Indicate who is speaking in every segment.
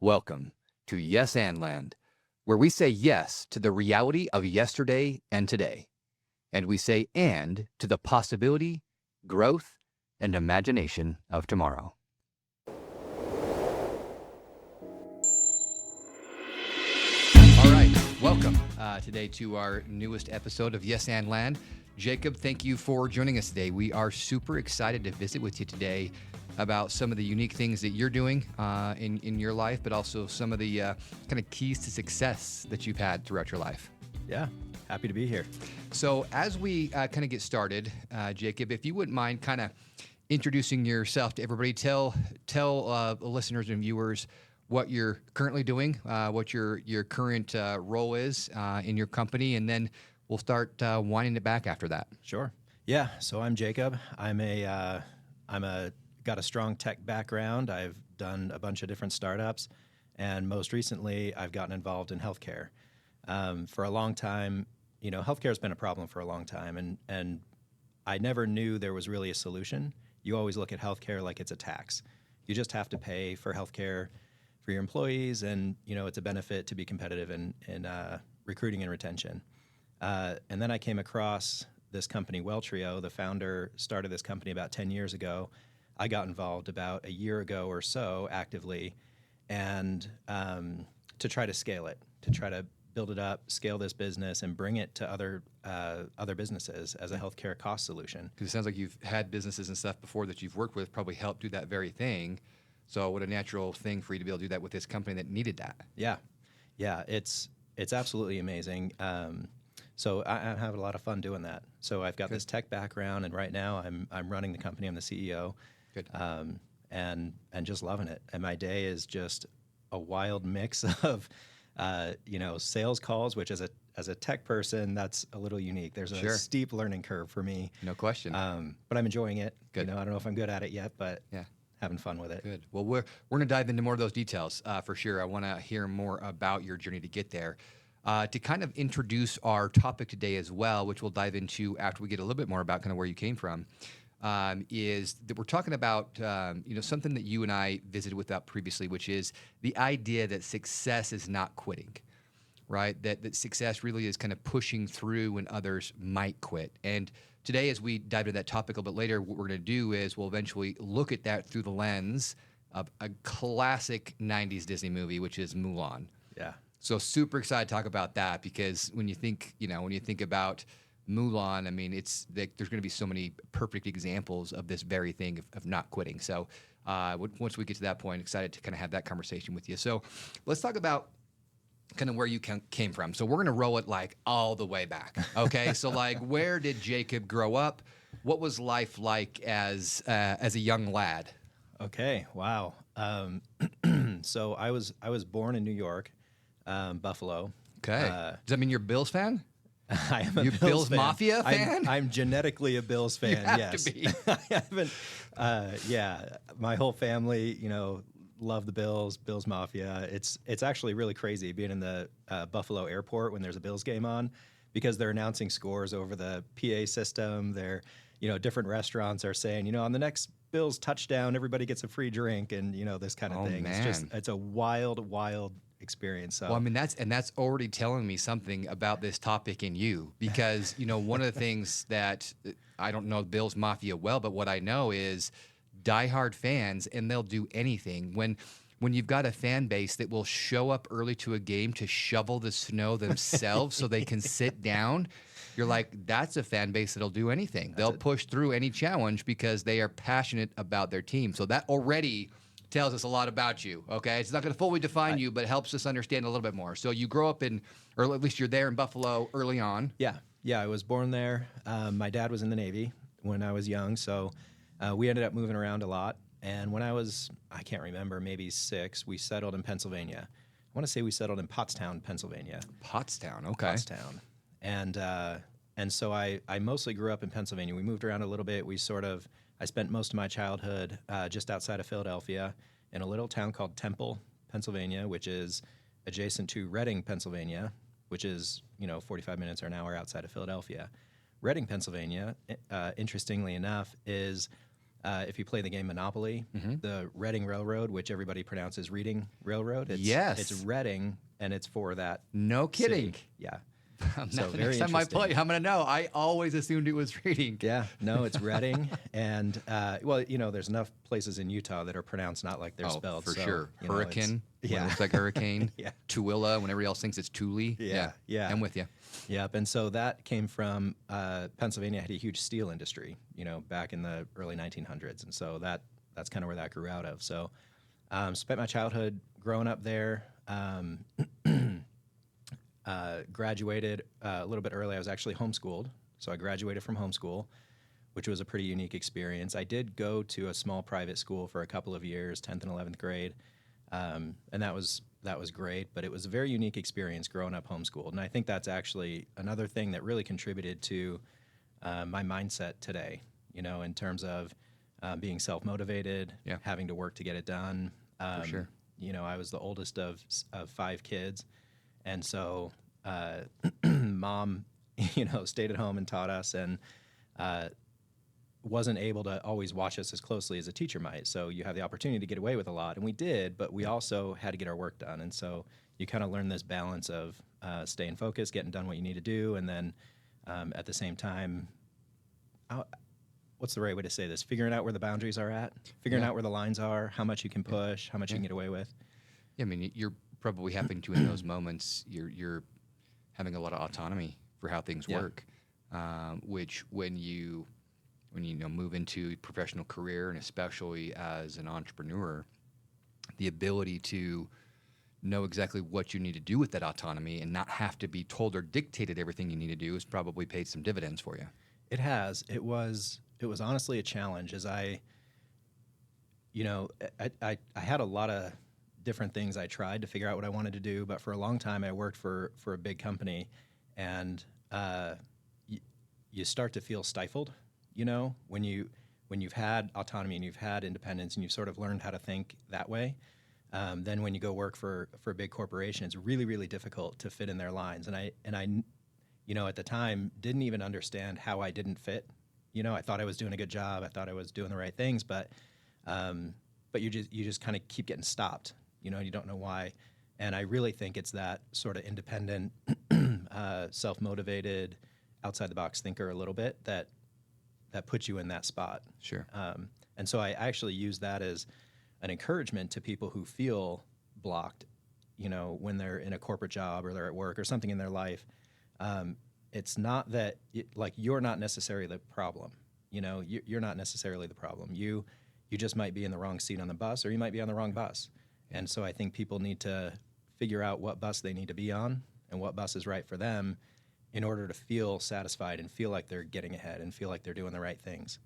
Speaker 1: Welcome to Yes and Land, where we say yes to the reality of yesterday and today, and we say and to the possibility, growth, and imagination of tomorrow. All right, welcome today to our newest episode of Yes and Land. Jacob, thank you for joining us today. We are super excited to visit with you today about some of the unique things that you're doing in your life, but also some of the kind of keys to success that you've had throughout your life.
Speaker 2: Yeah, happy to be here.
Speaker 1: So as we kind of get started, Jacob, if you wouldn't mind kind of introducing yourself to everybody, tell the listeners and viewers what you're currently doing, what your current role is in your company, and then we'll start winding it back after that.
Speaker 2: Sure. Yeah. So I'm Jacob. Got a strong tech background. I've done a bunch of different startups, and most recently, I've gotten involved in healthcare. For a long time, healthcare has been a problem for a long time, and I never knew there was really a solution. You always look at healthcare like it's a tax. You just have to pay for healthcare for your employees, and it's a benefit to be competitive in recruiting and retention. And then I came across this company, WellTrio. The founder started this company about 10 years ago. I got involved about a year ago or so actively, and to try to scale it, to try to build it up, scale this business, and bring it to other businesses as a healthcare cost solution.
Speaker 1: Because it sounds like you've had businesses and stuff before that you've worked with probably helped do that very thing. So what a natural thing for you to be able to do that with this company that needed that.
Speaker 2: Yeah, it's absolutely amazing. So I'm having a lot of fun doing that. So I've got this tech background, and right now I'm running the company. I'm the CEO.
Speaker 1: Good.
Speaker 2: And just loving it. And my day is just a wild mix of, sales calls, which as a tech person, that's a little unique. There's a steep learning curve for me.
Speaker 1: No question.
Speaker 2: But I'm enjoying it.
Speaker 1: Good.
Speaker 2: I don't know if I'm good at it yet, but yeah, having fun with it.
Speaker 1: Good. Well, we're going to dive into more of those details for sure. I want to hear more about your journey to get there. To kind of introduce our topic today as well, which we'll dive into after we get a little bit more about kind of where you came from, is that we're talking about something that you and I visited with previously, which is the idea that success is not quitting, right? That success really is kind of pushing through when others might quit. And today, as we dive into that topic a little bit later, what we're going to do is we'll eventually look at that through the lens of a classic 90s Disney movie, which is Mulan.
Speaker 2: Yeah.
Speaker 1: So super excited to talk about that, because when you think about Mulan, I mean, there's going to be so many perfect examples of this very thing of not quitting. So once we get to that point, excited to kind of have that conversation with you. So let's talk about kind of where you came from. So we're going to roll it like all the way back. Okay. So like, where did Jacob grow up? What was life like as a young lad?
Speaker 2: Okay. Wow. So I was born in New York, Buffalo.
Speaker 1: Okay. Does that mean you're a Bills fan?
Speaker 2: I am a
Speaker 1: Bills
Speaker 2: fan.
Speaker 1: Mafia fan?
Speaker 2: I'm genetically a Bills fan.
Speaker 1: You have
Speaker 2: yes.
Speaker 1: to be.
Speaker 2: I haven't. My whole family, love the Bills Mafia. It's actually really crazy being in the Buffalo airport when there's a Bills game on, because they're announcing scores over the PA system. They're, different restaurants are saying, on the next Bills touchdown, everybody gets a free drink, and this kind of thing.
Speaker 1: Man.
Speaker 2: It's a wild experience. So.
Speaker 1: Well, I mean, that's already telling me something about this topic in you, because one of the things that I don't know Bills Mafia well, but what I know is diehard fans, and they'll do anything when you've got a fan base that will show up early to a game to shovel the snow themselves so they can sit down. You're like, that's a fan base that'll do anything. They'll push through any challenge because they are passionate about their team. So that already tells us a lot about you, okay? It's not going to fully define you, but it helps us understand a little bit more. So you grow up or at least you're there in Buffalo early on.
Speaker 2: Yeah, I was born there. My dad was in the Navy when I was young, so we ended up moving around a lot. And when I can't remember, maybe 6, we settled in Pennsylvania. I want to say we settled in Pottstown, Pennsylvania.
Speaker 1: Pottstown, okay.
Speaker 2: Pottstown. And so I mostly grew up in Pennsylvania. We moved around a little bit. I spent most of my childhood just outside of Philadelphia in a little town called Temple, Pennsylvania, which is adjacent to Reading, Pennsylvania, which is 45 minutes or an hour outside of Philadelphia. Reading, Pennsylvania, interestingly enough, is if you play the game Monopoly, the Reading Railroad, which everybody pronounces Reading Railroad, it's Reading, and it's for that.
Speaker 1: No kidding.
Speaker 2: City. Yeah.
Speaker 1: So next time I play, I'm going to know. I always assumed it was Reading.
Speaker 2: Yeah, no, it's Reading. And, well, there's enough places in Utah that are pronounced not like they're spelled.
Speaker 1: For
Speaker 2: so,
Speaker 1: sure. Hurricane.
Speaker 2: Yeah.
Speaker 1: It looks like hurricane.
Speaker 2: Yeah.
Speaker 1: Tooele, when everybody else thinks it's Thule.
Speaker 2: Yeah.
Speaker 1: I'm with you.
Speaker 2: Yep. And so that came from Pennsylvania had a huge steel industry, back in the early 1900s. And so that's kind of where that grew out of. So spent my childhood growing up there. Graduated a little bit early. I was actually homeschooled. So I graduated from homeschool, which was a pretty unique experience. I did go to a small private school for a couple of years, 10th and 11th grade. And that was great, but it was a very unique experience growing up homeschooled. And I think that's actually another thing that really contributed to my mindset today, in terms of being self-motivated, having to work to get it done.
Speaker 1: For sure.
Speaker 2: I was the oldest of 5 kids. And so mom, stayed at home and taught us and wasn't able to always watch us as closely as a teacher might. So you have the opportunity to get away with a lot. And we did, but we also had to get our work done. And so you kind of learn this balance of staying focused, getting done what you need to do, and then at the same time, what's the right way to say this? Figuring out where the boundaries are at, figuring out where the lines are, how much you can push, how much you can get away with.
Speaker 1: Yeah, I mean, you're probably having to in those moments. You're having a lot of autonomy for how things work, which when you move into a professional career, and especially as an entrepreneur, the ability to know exactly what you need to do with that autonomy and not have to be told or dictated everything you need to do has probably paid some dividends for you.
Speaker 2: It has. It was honestly a challenge as I had a lot of different things I tried to figure out what I wanted to do, but for a long time I worked for a big company, and you start to feel stifled, when you've had autonomy and you've had independence and you've sort of learned how to think that way. Then when you go work for a big corporation, it's really, really difficult to fit in their lines. And I at the time didn't even understand how I didn't fit. I thought I was doing a good job. I thought I was doing the right things, but you just kind of keep getting stopped. You don't know why. And I really think it's that sort of independent, self-motivated, outside-the-box thinker a little bit that puts you in that spot.
Speaker 1: Sure.
Speaker 2: And so I actually use that as an encouragement to people who feel blocked, when they're in a corporate job or they're at work or something in their life. It's not that, you're not necessarily the problem. You're not necessarily the problem. You just might be in the wrong seat on the bus, or you might be on the wrong bus. And so I think people need to figure out what bus they need to be on and what bus is right for them in order to feel satisfied and feel like they're getting ahead and feel like they're doing the right things.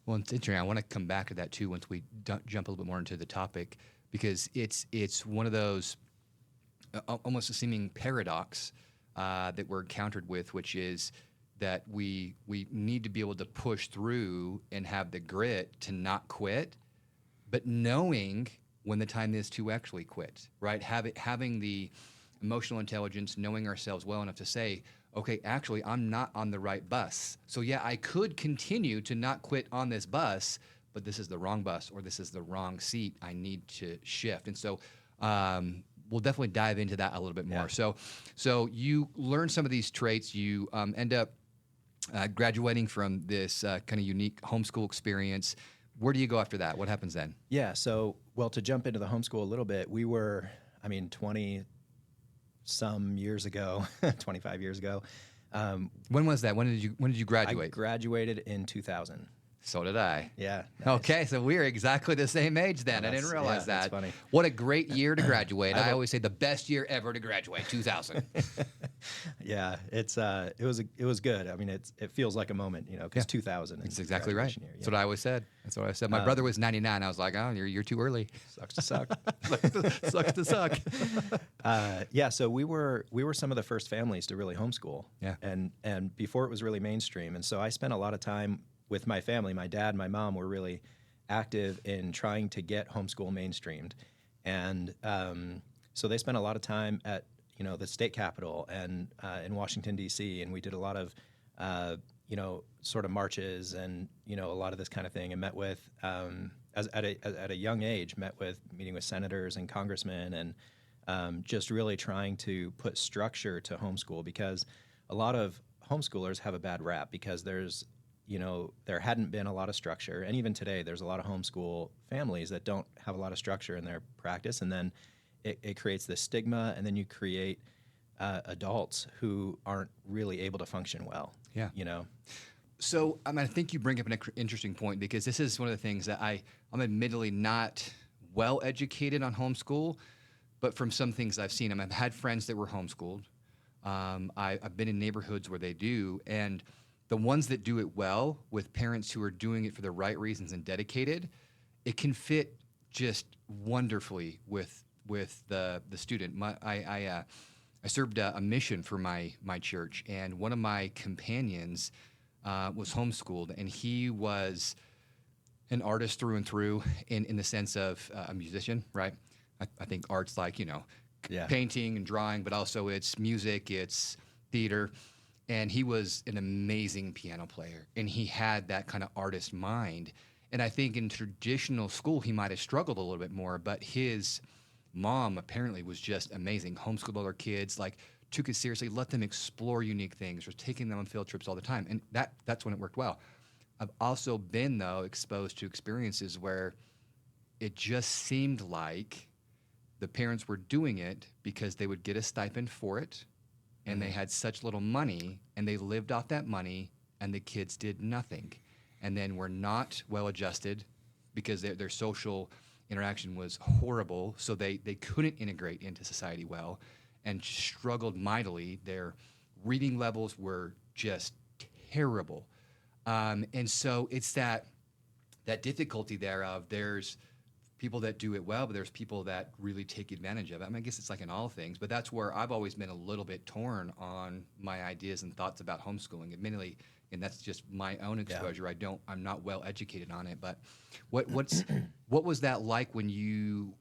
Speaker 1: Well, it's interesting. I want to come back to that too once we jump a little bit more into the topic, because it's one of those almost a seeming paradox that we're encountered with, which is that we need to be able to push through and have the grit to not quit, but knowing when the time is to actually quit, right? Having the emotional intelligence, knowing ourselves well enough to say, okay, actually, I'm not on the right bus. So yeah, I could continue to not quit on this bus, but this is the wrong bus, or this is the wrong seat. I need to shift. And so we'll definitely dive into that a little bit more.
Speaker 2: Yeah.
Speaker 1: So you learn some of these traits. You end up graduating from this kind of unique homeschool experience. Where do you go after that? What happens then?
Speaker 2: Yeah. So, to jump into the homeschool a little bit, we were, 20-some years ago, 25 years ago.
Speaker 1: When was that? When did you graduate?
Speaker 2: I graduated in 2000.
Speaker 1: So did I.
Speaker 2: Yeah. Nice.
Speaker 1: Okay, so we're exactly the same age then. I didn't realize that.
Speaker 2: That's funny.
Speaker 1: What a great year to graduate. I always say the best year ever to graduate, 2000.
Speaker 2: Yeah, it was good. It feels like a moment, because 2000.
Speaker 1: That's exactly right.
Speaker 2: Year,
Speaker 1: That's what I always said. My brother was 99. I was like, oh, you're too early.
Speaker 2: Sucks to suck.
Speaker 1: Sucks to suck.
Speaker 2: So we were some of the first families to really homeschool.
Speaker 1: Yeah.
Speaker 2: And before it was really mainstream. And so I spent a lot of time with my family. My dad and my mom were really active in trying to get homeschool mainstreamed. And so they spent a lot of time at, the state capitol and in Washington, D.C., and we did a lot of sort of marches and, a lot of this kind of thing, and met with, at a young age, meeting with senators and congressmen, and just really trying to put structure to homeschool, because a lot of homeschoolers have a bad rap because there hadn't been a lot of structure. And even today, there's a lot of homeschool families that don't have a lot of structure in their practice. And then it creates this stigma, and then you create adults who aren't really able to function well.
Speaker 1: Yeah. So I think you bring up an interesting point, because this is one of the things that I'm admittedly not well educated on homeschool, but from some things I've seen, I've had friends that were homeschooled. I've been in neighborhoods where they do, and the ones that do it well, with parents who are doing it for the right reasons and dedicated, it can fit just wonderfully with the student. I served a mission for my church, and one of my companions was homeschooled, and he was an artist through and through, in the sense of a musician, right? I think art's like, painting and drawing, but also it's music, it's theater. And he was an amazing piano player, and he had that kind of artist mind. And I think in traditional school, he might have struggled a little bit more, but his mom apparently was just amazing. Homeschooled all her kids, took it seriously, let them explore unique things, was taking them on field trips all the time. And that's when it worked well. I've also been, though, exposed to experiences where it just seemed like the parents were doing it because they would get a stipend for it, and they had such little money, and they lived off that money, and the kids did nothing. And then were not well adjusted because their social interaction was horrible, so they couldn't integrate into society well, and struggled mightily. Their reading levels were just terrible. And so it's that difficulty there of there's people that do it well, but there's people that really take advantage of it. I guess it's like in all things, but that's where I've always been a little bit torn on my ideas and thoughts about homeschooling. Admittedly, and that's just my own exposure. Yeah. I'm not well educated on it, but what was that like when you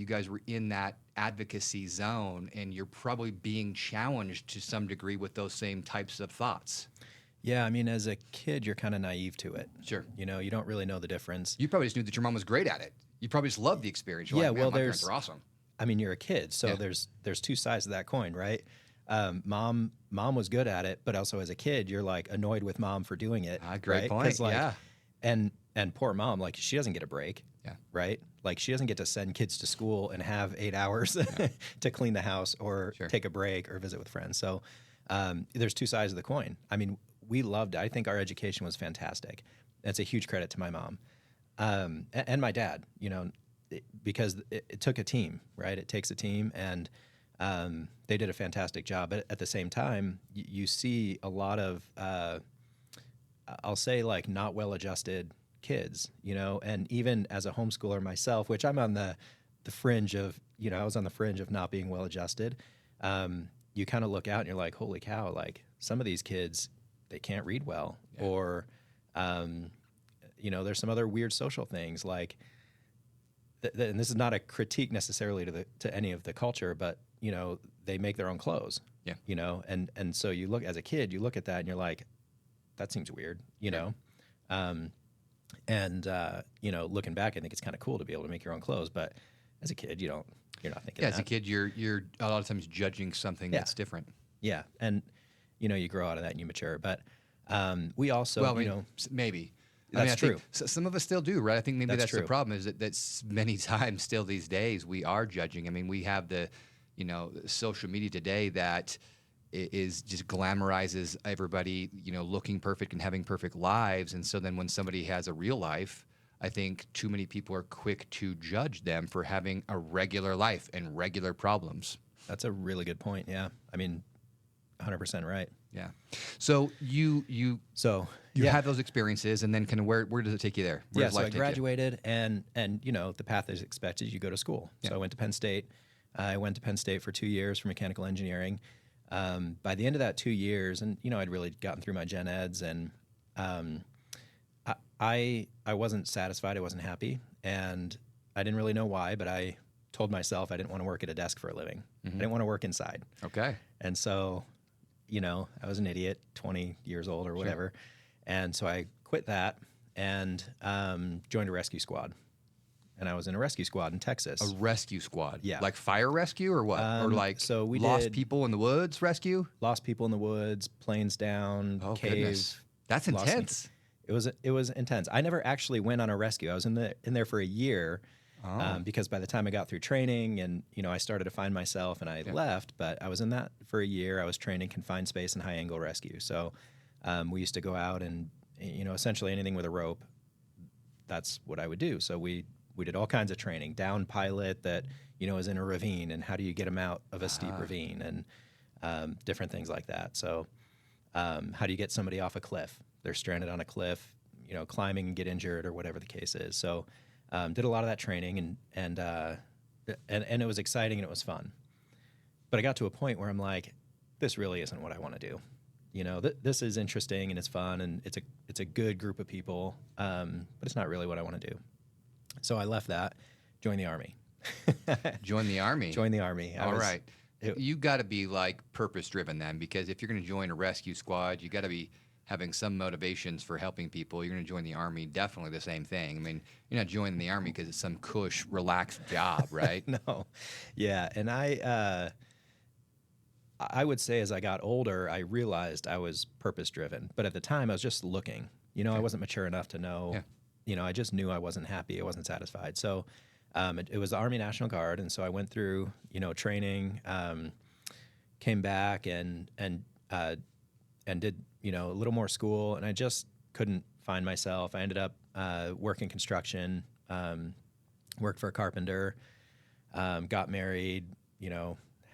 Speaker 1: guys were in that advocacy zone, and you're probably being challenged to some degree with those same types of thoughts?
Speaker 2: Yeah, as a kid, you're kind of naive to it.
Speaker 1: Sure.
Speaker 2: You don't really know the difference.
Speaker 1: You probably just knew that your mom was great at it. You probably just loved the experience. You're like, man, my parents are awesome.
Speaker 2: You're a kid, so there's two sides of that coin, right? Mom was good at it, but also as a kid, you're annoyed with mom for doing it.
Speaker 1: Great point. Yeah.
Speaker 2: And poor mom, she doesn't get a break.
Speaker 1: Yeah.
Speaker 2: Right. She doesn't get to send kids to school and have 8 hours to clean the house or take a break or visit with friends. So there's two sides of the coin. We loved it. I think our education was fantastic. That's a huge credit to my mom. And my dad, because it took a team, right? It takes a team, and they did a fantastic job. But at the same time, you see a lot of, I'll say, not well-adjusted kids, and even as a homeschooler myself, which I'm on the fringe of, I was on the fringe of not being well-adjusted. You kind of look out and you're like, holy cow, some of these kids, they can't read well, or, there's some other weird social things and this is not a critique necessarily to any of the culture, but they make their own clothes. Yeah. And so you look as a kid, you look at that and you're like, that seems weird. Looking back, I think it's kind of cool to be able to make your own clothes, but as a kid, you're not thinking.
Speaker 1: Yeah, as a kid, you're a lot of times judging something that's different.
Speaker 2: Yeah, and you grow out of that and you mature. But we also,
Speaker 1: maybe.
Speaker 2: That's true.
Speaker 1: Some of us still do, right? I think maybe that's
Speaker 2: true.
Speaker 1: The problem is that many times still these days we are judging. We have the, social media today that is just glamorizes everybody, looking perfect and having perfect lives. And so then when somebody has a real life, I think too many people are quick to judge them for having a regular life and regular problems.
Speaker 2: That's a really good point. Yeah. 100% right.
Speaker 1: Yeah. So you had those experiences, and then kind of where does it take you there? Where does life
Speaker 2: I graduated, and the path is expected. You go to school. Yeah. So I went to Penn State. I went to Penn State for 2 years for mechanical engineering. By the end of that 2 years, and I'd really gotten through my gen eds, and I wasn't satisfied. I wasn't happy, and I didn't really know why. But I told myself I didn't want to work at a desk for a living. Mm-hmm. I didn't want to work inside.
Speaker 1: Okay.
Speaker 2: And so, I was an idiot, 20 years old or whatever. And so I quit that and joined a rescue squad. And I was in a rescue squad in Texas.
Speaker 1: A rescue squad?
Speaker 2: Yeah.
Speaker 1: Like fire rescue or what? Or like
Speaker 2: so we
Speaker 1: lost
Speaker 2: did
Speaker 1: people in the woods rescue?
Speaker 2: Lost people in the woods, planes down,
Speaker 1: Oh,
Speaker 2: cave.
Speaker 1: goodness. That's intense.
Speaker 2: It was intense. I never actually went on a rescue. I was in there for a year because by the time I got through training and, I started to find myself and I left, but I was in that for a year. I was trained in confined space and high angle rescue. So we used to go out and, essentially anything with a rope, that's what I would do. So we did all kinds of training, down pilot that, is in a ravine and how do you get them out of a steep ravine and different things like that. So how do you get somebody off a cliff? They're stranded on a cliff, climbing and get injured or whatever the case is. So did a lot of that training and it was exciting and it was fun. But I got to a point where I'm like, this really isn't what I want to do. This is interesting and it's fun and it's a good group of people, but it's not really what I want to do. So I left that, joined the Army.
Speaker 1: Join the Army?
Speaker 2: Joined the Army.
Speaker 1: All right. You got to be like purpose-driven then, because if you're going to join a rescue squad, you got to be having some motivations for helping people. You're going to join the Army, definitely the same thing. I mean, you're not joining the Army because it's some cush, relaxed job, right?
Speaker 2: No. Yeah, and I would say as I got older, I realized I was purpose-driven. But at the time, I was just looking. I wasn't mature enough to know. Yeah. I just knew I wasn't happy. I wasn't satisfied. So it was the Army National Guard, and so I went through, training, came back and did, a little more school, and I just couldn't find myself. I ended up working construction, worked for a carpenter, got married,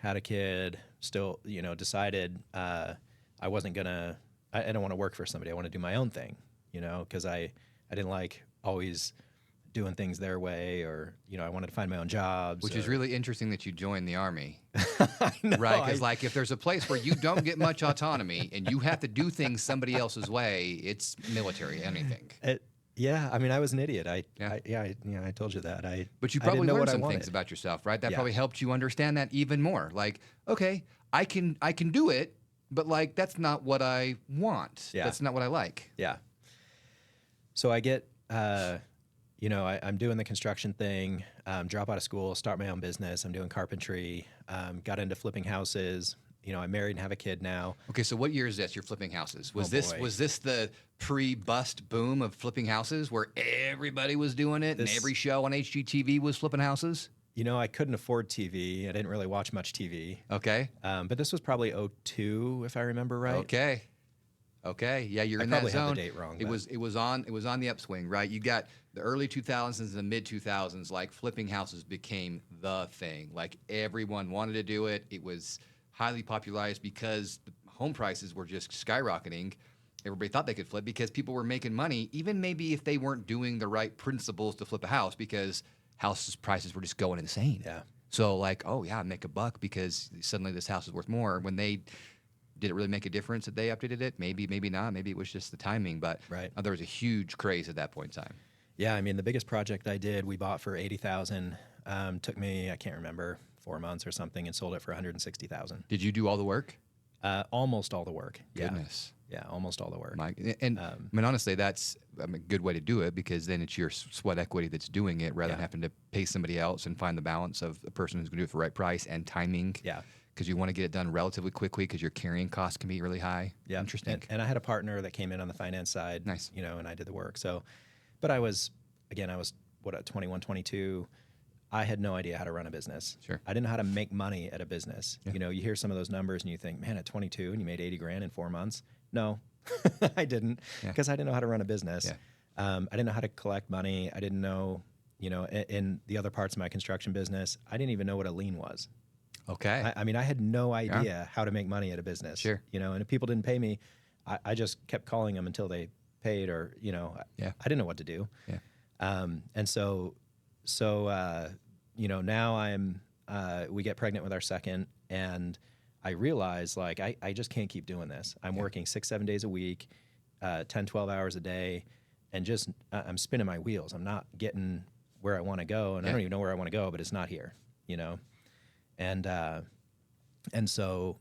Speaker 2: had a kid, still, decided I wasn't gonna, I don't want to work for somebody. I want to do my own thing, because I didn't like always doing things their way, or I wanted to find my own jobs.
Speaker 1: Which is really interesting that you joined the Army.
Speaker 2: I know,
Speaker 1: right? Because like if there's a place where you don't get much autonomy and you have to do things somebody else's way, it's military. Anything.
Speaker 2: Yeah, I mean, I was an idiot. I told you that.
Speaker 1: But you probably learned some things about yourself, right? That probably helped you understand that even more. Like, okay, I can do it, but like that's not what I want. Yeah. That's not what I like.
Speaker 2: Yeah. So I get. I'm doing the construction thing, drop out of school, start my own business. I'm doing carpentry, got into flipping houses. I'm married and have a kid now.
Speaker 1: Okay, so what year is this? You're flipping houses. Was this the pre-bust boom of flipping houses where everybody was doing it and every show on HGTV was flipping houses?
Speaker 2: I couldn't afford TV. I didn't really watch much TV.
Speaker 1: Okay.
Speaker 2: But this was probably 2002, if I remember right.
Speaker 1: Okay. Yeah, you're in that zone.
Speaker 2: I probably had the date wrong.
Speaker 1: It was on the upswing, right? You got the early 2000s and the mid 2000s. Like flipping houses became the thing. Like everyone wanted to do it. It was highly popularized because the home prices were just skyrocketing. Everybody thought they could flip because people were making money, even maybe if they weren't doing the right principles to flip a house, because house prices were just going insane.
Speaker 2: Yeah.
Speaker 1: So like, oh yeah, make a buck because suddenly this house is worth more. When they did it really make a difference that they updated it? Maybe, maybe not. Maybe it was just the timing, but there was a huge craze at that point in time.
Speaker 2: Yeah, I mean, the biggest project I did, we bought for $80,000. Took me, I can't remember, 4 months or something, and sold it for $160,000.
Speaker 1: Did you do all the work?
Speaker 2: Almost all the work.
Speaker 1: Goodness.
Speaker 2: Yeah, almost all the work.
Speaker 1: And I mean, honestly, that's a good way to do it, because then it's your sweat equity that's doing it rather than having to pay somebody else and find the balance of a person who's going to do it for the right price and timing.
Speaker 2: Yeah.
Speaker 1: Because you want to get it done relatively quickly because your carrying costs can be really high.
Speaker 2: Yeah.
Speaker 1: Interesting.
Speaker 2: And I had a partner that came in on the finance side.
Speaker 1: Nice.
Speaker 2: And I did the work. So, but I was 21, 22. I had no idea how to run a business.
Speaker 1: Sure.
Speaker 2: I didn't know how to make money at a business.
Speaker 1: Yeah.
Speaker 2: You hear some of those numbers and you think, man, at 22 and you made $80,000 in 4 months. No, I didn't, because I didn't know how to run a business.
Speaker 1: Yeah.
Speaker 2: I didn't know how to collect money. I didn't know, in the other parts of my construction business, I didn't even know what a lien was.
Speaker 1: Okay.
Speaker 2: I mean, I had no idea how to make money at a business.
Speaker 1: Sure.
Speaker 2: And if people didn't pay me, I just kept calling them until they paid, or, I didn't know what to do.
Speaker 1: Yeah.
Speaker 2: And so, now we get pregnant with our second, and I realize, like, I just can't keep doing this. I'm working 6-7 days a week, 10-12 hours a day, and just I'm spinning my wheels. I'm not getting where I want to go, and I don't even know where I want to go, but it's not here, And so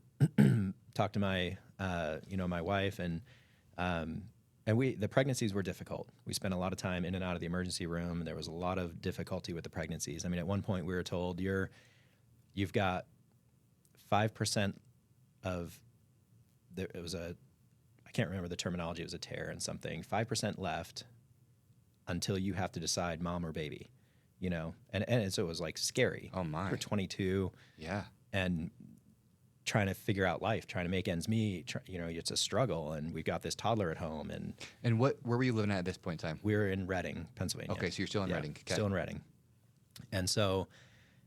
Speaker 2: talked to my my wife, and the pregnancies were difficult. We spent a lot of time in and out of the emergency room. There was a lot of difficulty with the pregnancies. I mean, at one point we were told you've got 5% of I can't remember the terminology. It was a tear and something. 5% left until you have to decide mom or baby, and so it was like scary.
Speaker 1: Oh my!
Speaker 2: For 22,
Speaker 1: yeah,
Speaker 2: and trying to figure out life, trying to make ends meet. It's a struggle, and we've got this toddler at home.
Speaker 1: And where were you living at this point in time?
Speaker 2: We were in Reading, Pennsylvania.
Speaker 1: Okay, so you're still in Reading. Okay.
Speaker 2: Still in Reading. And so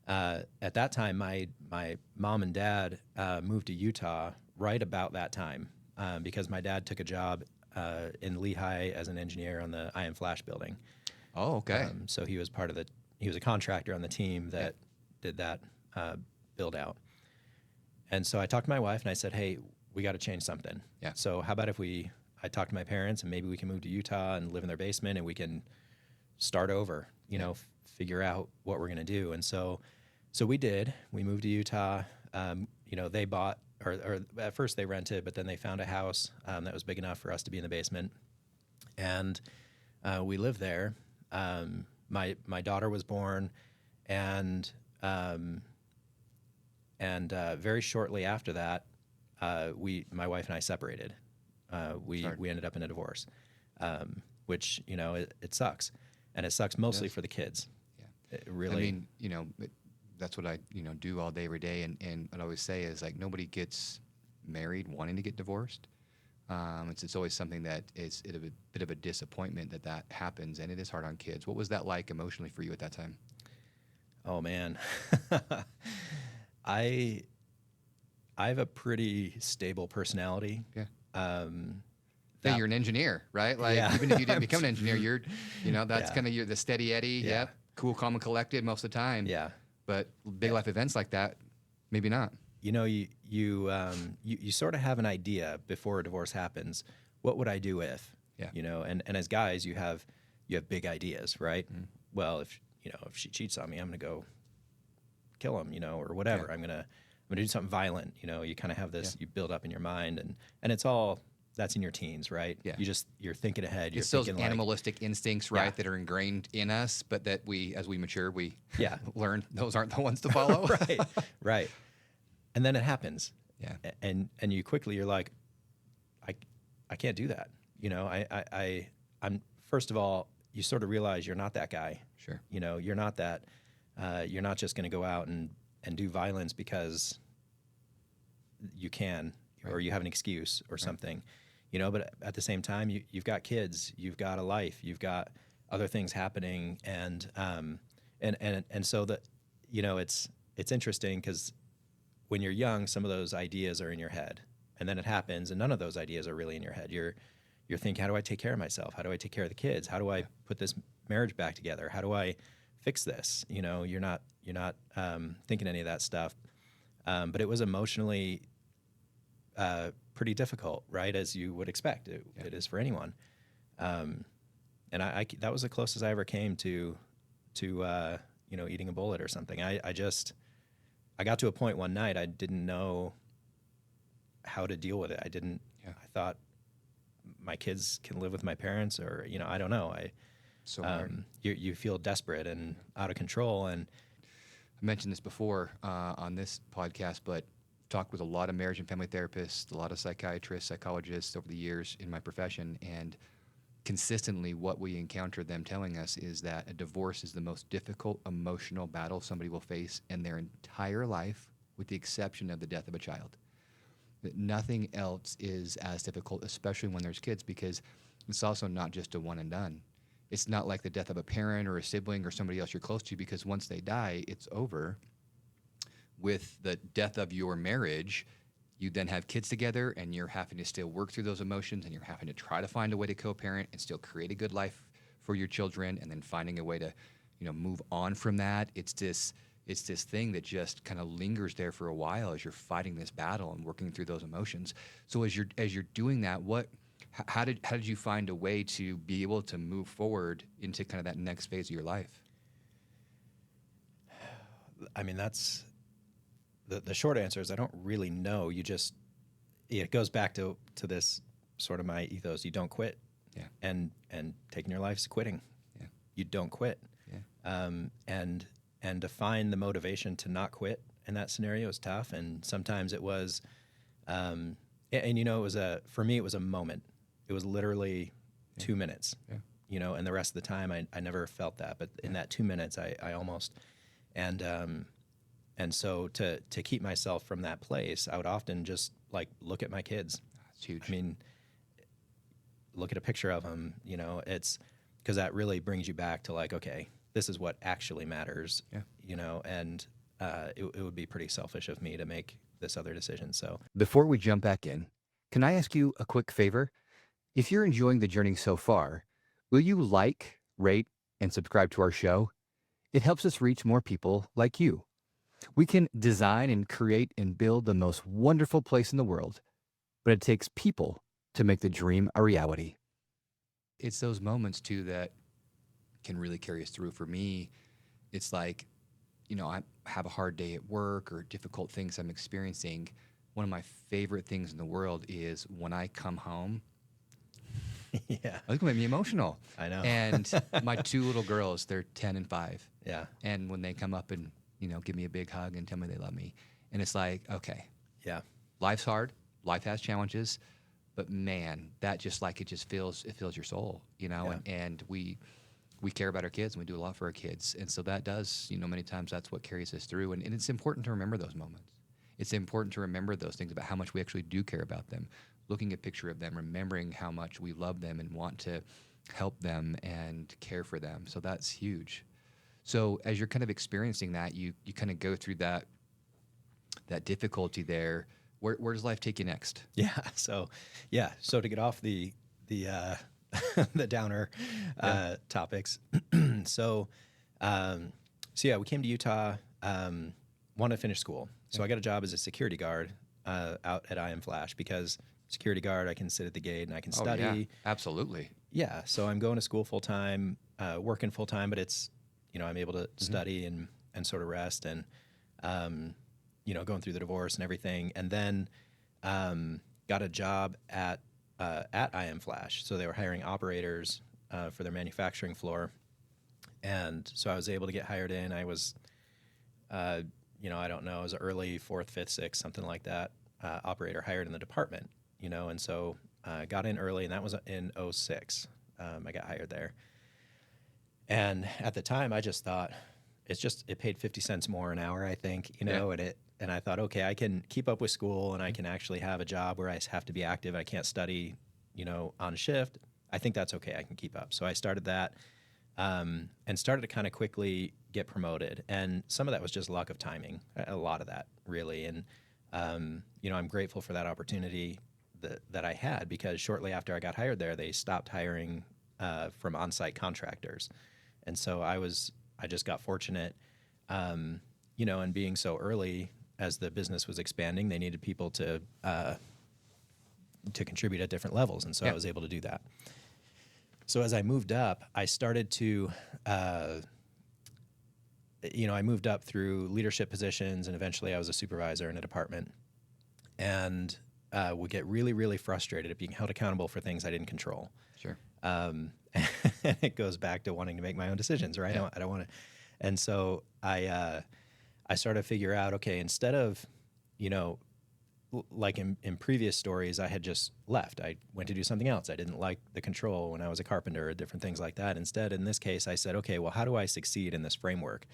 Speaker 2: at that time, my mom and dad moved to Utah right about that time because my dad took a job in Lehigh as an engineer on the IAM Flash building.
Speaker 1: Oh, okay.
Speaker 2: So he was he was a contractor on the team that did that build out. And so I talked to my wife and I said, hey, we got to change something.
Speaker 1: Yeah.
Speaker 2: So how about if I talk to my parents and maybe we can move to Utah and live in their basement and we can start over, figure out what we're going to do. And so we did. We moved to Utah. They bought, or at first they rented, but then they found a house that was big enough for us to be in the basement. And we lived there. My daughter was born, and very shortly after that, my wife and I separated. We ended up in a divorce, which it sucks, and it sucks mostly for the kids.
Speaker 1: Yeah,
Speaker 2: it really.
Speaker 1: I mean, that's what I do all day, every day, and what I always say is like nobody gets married wanting to get divorced. It's always something that is a bit of a disappointment that happens, and it is hard on kids. What was that like emotionally for you at that time?
Speaker 2: Oh man. I have a pretty stable personality.
Speaker 1: Yeah. You're an engineer, right? Like even if you didn't become an engineer, you're, that's kind of the steady Eddie. Yeah. Yep. Cool, calm, and collected most of the time.
Speaker 2: Yeah.
Speaker 1: But big life events like that, maybe not.
Speaker 2: You sort of have an idea before a divorce happens. What would I do if?
Speaker 1: Yeah.
Speaker 2: And as guys, you have big ideas, right? Mm-hmm. Well, if she cheats on me, I'm going to go kill him, or whatever. Yeah. I'm gonna do something violent. You kind of have this, you build up in your mind, and it's all that's in your teens, right?
Speaker 1: Yeah.
Speaker 2: You're thinking ahead.
Speaker 1: It's those animalistic instincts, right, that are ingrained in us, but that as we mature, we learn those aren't the ones to follow.
Speaker 2: Right. And then it happens.
Speaker 1: Yeah.
Speaker 2: And you're like, I can't do that. I'm first of all, you sort of realize you're not that guy.
Speaker 1: Sure.
Speaker 2: You're not that. You're not just going to go out and do violence because you can, or you have an excuse or something, but at the same time, you've got kids, you've got a life, you've got other things happening. And so that, it's interesting because when you're young, some of those ideas are in your head, and then it happens and none of those ideas are really in your head. You're thinking, how do I take care of myself? How do I take care of the kids? How do I put this marriage back together? How do I fix this? You're not thinking any of that stuff. But it was emotionally pretty difficult, right? As you would expect. It is for anyone. And that was the closest I ever came to eating a bullet or something. I got to a point one night I didn't know how to deal with it. I thought my kids can live with my parents, or I don't know. You feel desperate and out of control. And
Speaker 1: I mentioned this before on this podcast, but talked with a lot of marriage and family therapists, a lot of psychiatrists, psychologists over the years in my profession, and consistently what we encounter them telling us is that a divorce is the most difficult emotional battle somebody will face in their entire life, with the exception of the death of a child. That nothing else is as difficult, especially when there's kids, because it's also not just a one and done. It's not like the death of a parent or a sibling or somebody else you're close to, because once they die, it's over. With the death of your marriage, you then have kids together, and you're having to still work through those emotions, and you're having to try to find a way to co-parent and still create a good life for your children, and then finding a way to, move on from that. It's this thing that just kind of lingers there for a while as you're fighting this battle and working through those emotions. So as you're doing that, how did you find a way to be able to move forward into kind of that next phase of your life? I
Speaker 2: mean, that's the short answer is I don't really know. it goes back to this sort of my ethos. You don't quit.
Speaker 1: Yeah.
Speaker 2: And taking your life is quitting.
Speaker 1: Yeah.
Speaker 2: You don't quit.
Speaker 1: Yeah.
Speaker 2: And to find the motivation to not quit in that scenario is tough. And sometimes it was, and you know, for me, it was a moment. It was literally 2 minutes, you know, and the rest of the time I never felt that. But in that 2 minutes, I almost, and so to keep myself from that place, I would often just like look at my kids.
Speaker 1: It's huge.
Speaker 2: I mean, look at a picture of them, you know, it's because that really brings you back to like, okay, this is what actually matters, you know, and it would be pretty selfish of me to make this other decision. So
Speaker 1: before we jump back in, can I ask you a quick favor? If you're enjoying the journey so far, will you like, rate, and subscribe to our show? It helps us reach more people like you. We can design and create and build the most wonderful place in the world, but it takes people to make the dream a reality. It's those moments too that can really carry us through. For me, it's like, you know, I have a hard day at work or difficult things I'm experiencing. One of my favorite things in the world is when I come home.
Speaker 2: yeah,
Speaker 1: It's gonna make me emotional.
Speaker 2: I know.
Speaker 1: And my 2 little girls, they're 10 and 5.
Speaker 2: Yeah.
Speaker 1: And when they come up and, you know, give me a big hug and tell me they love me, and it's like, okay,
Speaker 2: Yeah.
Speaker 1: life's hard, life has challenges, but man, that just like it fills your soul, you know. And we care about our kids and we do a lot for our kids, and so that does, you know, many times that's what carries us through. And it's important to remember those moments. It's important to remember those things about how much we actually do care about them, looking at a picture of them, remembering how much we love them and want to help them and care for them. So that's huge. So as you're kind of experiencing that, you kind of go through that difficulty there. Where does life take you next?
Speaker 2: Yeah. So to get off the the downer topics. So we came to Utah, wanted to finish school. So I got a job as a security guard out at IAM Flash, because security guard, I can sit at the gate and I can study.
Speaker 1: Oh, yeah, absolutely.
Speaker 2: Yeah. So I'm going to school full time, working full time, but it's, you know, I'm able to study and sort of rest, and, you know, going through the divorce and everything. And then got a job at IAM Flash. So they were hiring operators for their manufacturing floor. And so I was able to get hired in. I was, you know, I don't know, it was early 4th, 5th, 6th, something like that, operator hired in the department, you know, and so got in early, and that was in 06. I got hired there. And at the time, I just thought, it paid 50 cents more an hour, I think, you know, and I thought, okay, I can keep up with school and I can actually have a job where I have to be active. I can't study, you know, on shift. I think that's okay. I can keep up. So I started that and started to kind of quickly get promoted. And some of that was just luck of timing, a lot of that really. And, you know, I'm grateful for that opportunity that I had, because shortly after I got hired there, they stopped hiring from on-site contractors. And so I just got fortunate, you know, and being so early as the business was expanding, they needed people to contribute at different levels. And so I was able to do that. So as I moved up, I started to, you know, I moved up through leadership positions, and eventually I was a supervisor in a department, and would get really, really frustrated at being held accountable for things I didn't control.
Speaker 1: Sure.
Speaker 2: And it goes back to wanting to make my own decisions, right? I don't want to. And so I started to figure out, okay, instead of, you know, like in previous stories, I had just left. I went to do something else. I didn't like the control when I was a carpenter or different things like that. Instead, in this case, I said, okay, well, how do I succeed in this framework?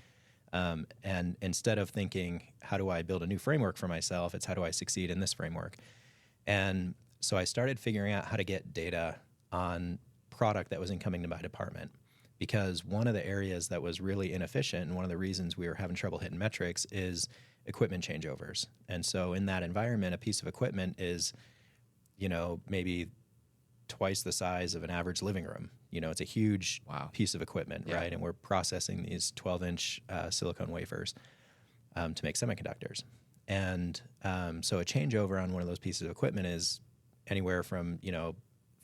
Speaker 2: And instead of thinking, how do I build a new framework for myself, it's how do I succeed in this framework? And so I started figuring out how to get data on product that was incoming to my department, because one of the areas that was really inefficient, and one of the reasons we were having trouble hitting metrics, is equipment changeovers. And so in that environment, a piece of equipment is, you know, maybe twice the size of an average living room. You know, it's a huge piece of equipment, right? And we're processing these 12-inch silicone wafers to make semiconductors. And so a changeover on one of those pieces of equipment is anywhere from, you know,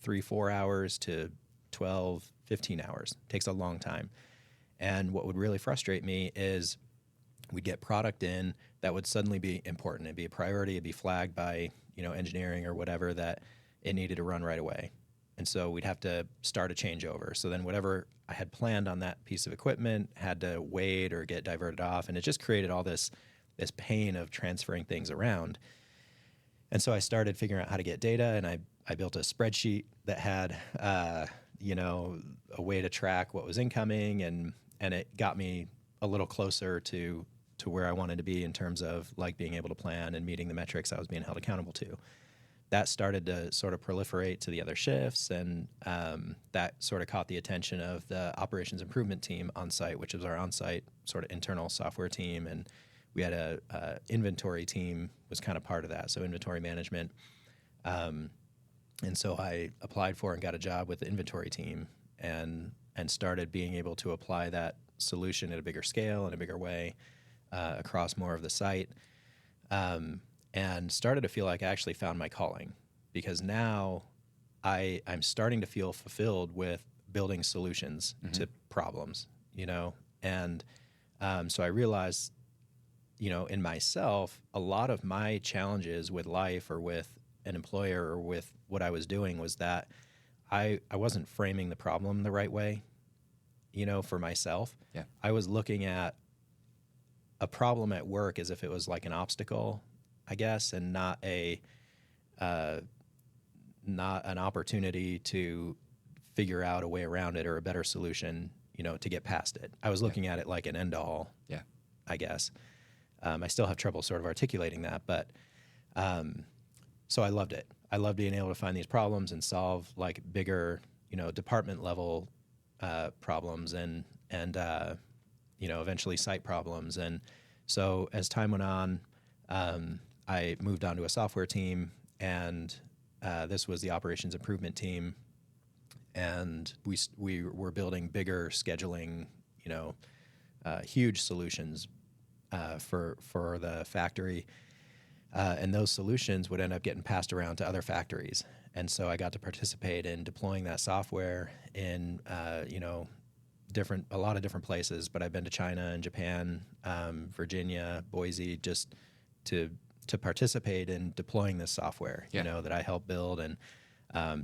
Speaker 2: 3-4 hours to 12-15 hours. It takes a long time. And what would really frustrate me is we'd get product in that would suddenly be important. It'd be a priority. It'd be flagged by, engineering or whatever, that it needed to run right away. And so we'd have to start a changeover. So then whatever I had planned on that piece of equipment had to wait or get diverted off. And it just created all this pain of transferring things around. And so I started figuring out how to get data, and I built a spreadsheet that had, a way to track what was incoming, and it got me a little closer to where I wanted to be in terms of like being able to plan and meeting the metrics I was being held accountable to. That started to sort of proliferate to the other shifts, and that sort of caught the attention of the operations improvement team on site, which was our on-site sort of internal software team, and we had a inventory team was kind of part of that, so inventory management. And so I applied for and got a job with the inventory team, and started being able to apply that solution at a bigger scale in a bigger way across more of the site. And started to feel like I actually found my calling, because now I'm starting to feel fulfilled with building solutions to problems, and so I realized, in myself, a lot of my challenges with life or with an employer or with what I was doing was that I wasn't framing the problem the right way, for myself.
Speaker 1: Yeah.
Speaker 2: I was looking at a problem at work as if it was like an obstacle, I guess, and not an opportunity to figure out a way around it or a better solution, to get past it. I was looking at it like an end all, I guess. I still have trouble sort of articulating that, but so I loved it. I loved being able to find these problems and solve like bigger, department level problems and eventually site problems. And so as time went on, I moved on to a software team, and this was the operations improvement team, and we were building bigger scheduling, huge solutions for the factory, and those solutions would end up getting passed around to other factories. And so I got to participate in deploying that software in a lot of different places. But I've been to China and Japan, Virginia, Boise, just to participate in deploying this software, that I helped build. And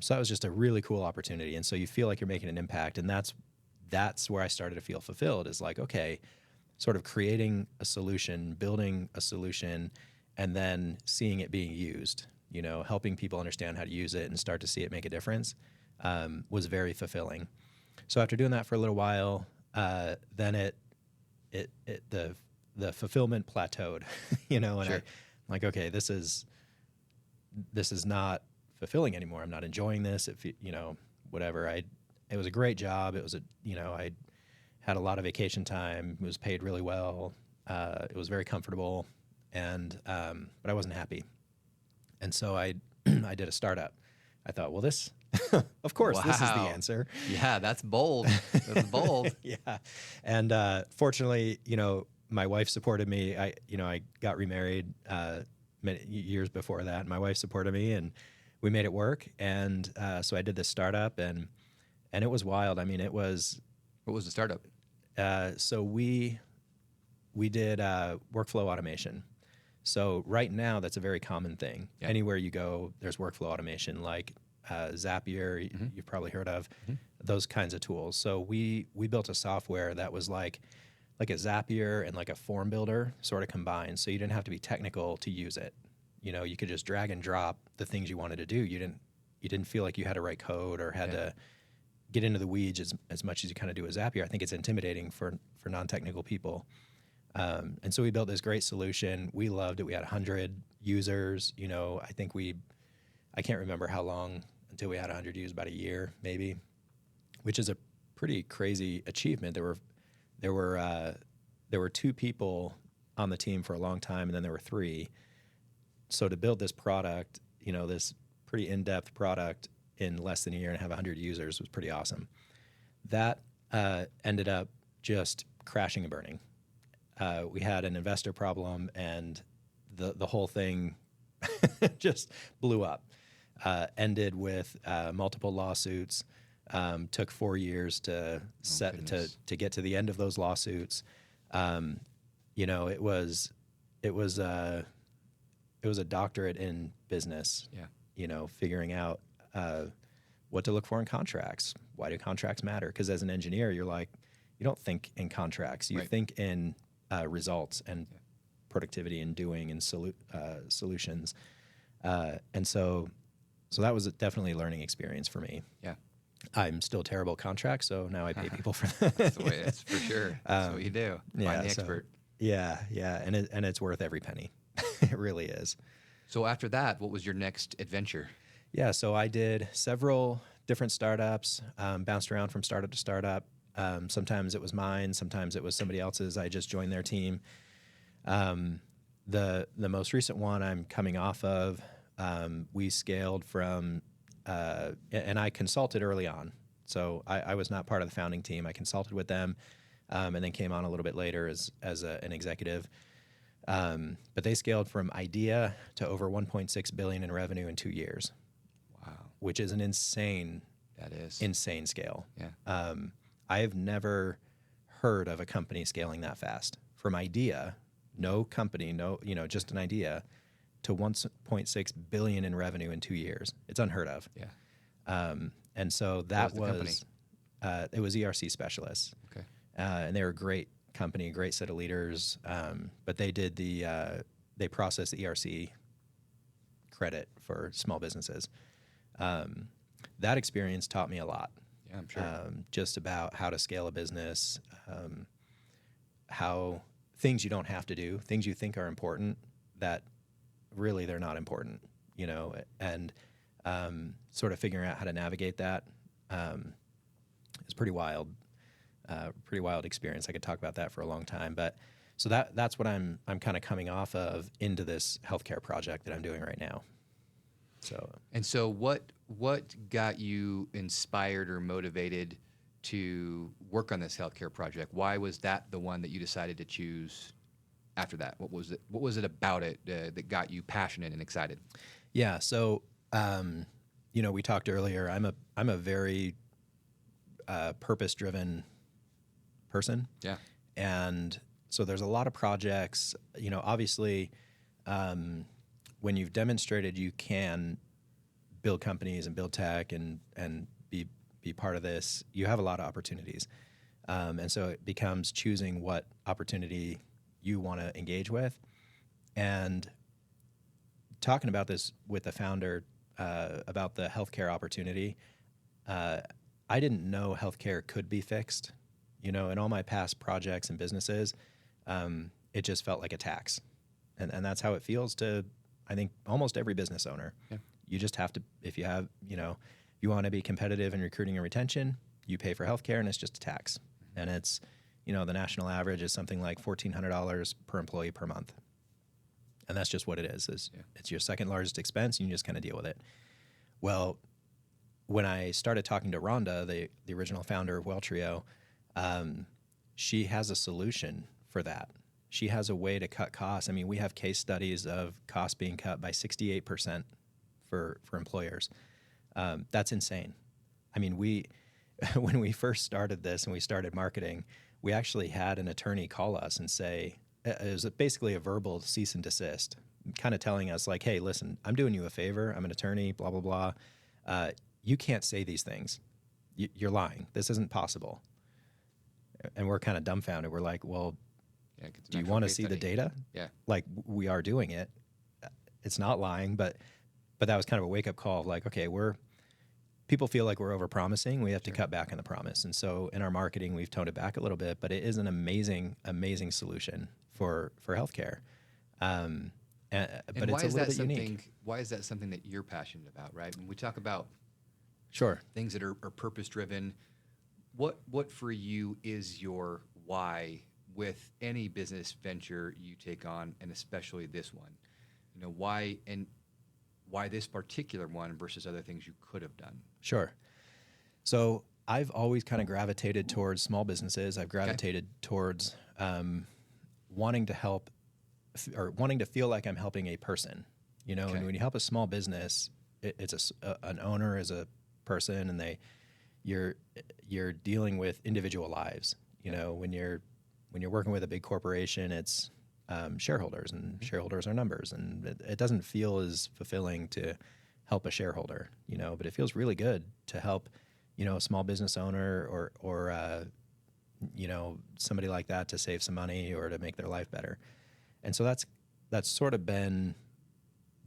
Speaker 2: so that was just a really cool opportunity. And so you feel like you're making an impact, and that's where I started to feel fulfilled, is like, okay, sort of creating a solution, building a solution, and then seeing it being used, helping people understand how to use it and start to see it make a difference, was very fulfilling. So after doing that for a little while, then the fulfillment plateaued, and
Speaker 1: Sure.
Speaker 2: I'm like, okay, this is not fulfilling anymore. I'm not enjoying this. Whatever. It was a great job. It was I had a lot of vacation time. It was paid really well. It was very comfortable, but I wasn't happy. And so I did a startup. I thought, well, this, of course, this is the
Speaker 1: Wow.
Speaker 2: answer.
Speaker 1: Yeah, that's bold. That's bold.
Speaker 2: Yeah. And fortunately, my wife supported me. I got remarried many years before that. And my wife supported me, and we made it work. And so I did this startup, and it was wild. I mean, it was.
Speaker 1: What was the startup?
Speaker 2: So we did workflow automation. So right now, that's a very common thing.
Speaker 1: Yeah.
Speaker 2: Anywhere you go, there's workflow automation, like Zapier, you've probably heard of, those kinds of tools. So we built a software that was like a Zapier and like a form builder sort of combined. So you didn't have to be technical to use it. You could just drag and drop the things you wanted to do. You didn't feel like you had to write code or had to get into the weeds as much as you kind of do with Zapier. I think it's intimidating for non-technical people. And so we built this great solution. We loved it. We had 100 users. I can't remember how long until we had 100 users, about a year maybe, which is a pretty crazy achievement. There were 2 people on the team for a long time, and then there were 3. So to build this product, this pretty in-depth product in less than a year and have 100 users was pretty awesome. That ended up just crashing and burning. We had an investor problem, and the whole thing just blew up. Ended with multiple lawsuits. Took 4 years to get to the end of those lawsuits. it was a doctorate in business.
Speaker 1: Yeah.
Speaker 2: Figuring out what to look for in contracts. Why do contracts matter? Because as an engineer, you're like, you don't think in contracts. You
Speaker 1: Right.
Speaker 2: think in results and productivity and doing and solutions. And so that was definitely a learning experience for me.
Speaker 1: Yeah.
Speaker 2: I'm still terrible at contracts, so now I pay people for that.
Speaker 1: That's the way it's for sure. That's what you do. Find the expert.
Speaker 2: Yeah, and it's worth every penny. It really is.
Speaker 1: So after that, what was your next adventure?
Speaker 2: Yeah, so I did several different startups, bounced around from startup to startup. Sometimes it was mine, sometimes it was somebody else's. I just joined their team. The most recent one I'm coming off of, we scaled from, and I consulted early on. So I was not part of the founding team. I consulted with them, and then came on a little bit later as an executive. But they scaled from idea to over 1.6 billion in revenue in 2 years.
Speaker 1: Wow.
Speaker 2: Which is an insane scale.
Speaker 1: Yeah.
Speaker 2: I have never heard of a company scaling that fast. From idea, no company, just an idea, to 1.6 billion in revenue in 2 years. It's unheard of.
Speaker 1: Yeah.
Speaker 2: And so that
Speaker 1: What was
Speaker 2: it was ERC Specialists.
Speaker 1: Okay.
Speaker 2: And they were a great company, great set of leaders. But they did they processed the ERC credit for small businesses. That experience taught me a lot.
Speaker 1: Yeah, I'm sure.
Speaker 2: Just about how to scale a business, how things you don't have to do, things you think are important that really they're not important, and sort of figuring out how to navigate that is pretty wild experience. I could talk about that for a long time, but so that's what I'm kind of coming off of into this healthcare project that I'm doing right now. So what got you inspired or motivated to work on this healthcare project? Why was that the one that you decided to choose after that? What was it about it that got you passionate and excited? Yeah. So, we talked earlier, I'm a very purpose-driven person.
Speaker 1: Yeah.
Speaker 2: And so there's a lot of projects, obviously, when you've demonstrated you can build companies and build tech and be part of this, you have a lot of opportunities. And so it becomes choosing what opportunity you want to engage with. And talking about this with the founder about the healthcare opportunity, I didn't know healthcare could be fixed. In all my past projects and businesses, it just felt like a tax. And that's how it feels to, I think, almost every business owner.
Speaker 1: Yeah.
Speaker 2: You just have to, if you have, you want to be competitive in recruiting and retention, you pay for healthcare and it's just a tax. And it's, the national average is something like $1,400 per employee per month. And that's just what it is. It's your second largest expense and you just kind of deal with it. Well, when I started talking to Rhonda, the original founder of WellTrio, she has a solution for that. She has a way to cut costs. I mean, we have case studies of costs being cut by 68% for employers. That's insane. I mean, when we first started this and we started marketing, we actually had an attorney call us and say, it was basically a verbal cease and desist, kind of telling us like, hey, listen, I'm doing you a favor. I'm an attorney, blah, blah, blah. You can't say these things. You're lying. This isn't possible. And we're kind of dumbfounded. We're like, well, do you want to see the data?
Speaker 1: Yeah.
Speaker 2: Like, we are doing it. It's not lying, but that was kind of a wake-up call. Like, okay, people feel like we're over-promising. We have to cut back on the promise. And so in our marketing, we've toned it back a little bit, but it is an amazing, amazing solution for healthcare. But it's a little bit unique.
Speaker 1: Why is that something that you're passionate about, right? When we talk about things that are purpose-driven, what for you is your why with any business venture you take on, and especially this one? Why this particular one versus other things you could have done?
Speaker 2: Sure. So I've always kind of gravitated towards small businesses. I've gravitated towards wanting to help or wanting to feel like I'm helping a person, And when you help a small business, it's an owner is a person, and you're dealing with individual lives. When you're when you're working with a big corporation, it's shareholders, and shareholders are numbers, and it doesn't feel as fulfilling to help a shareholder, but it feels really good to help, a small business owner or somebody like that to save some money or to make their life better. And so that's sort of been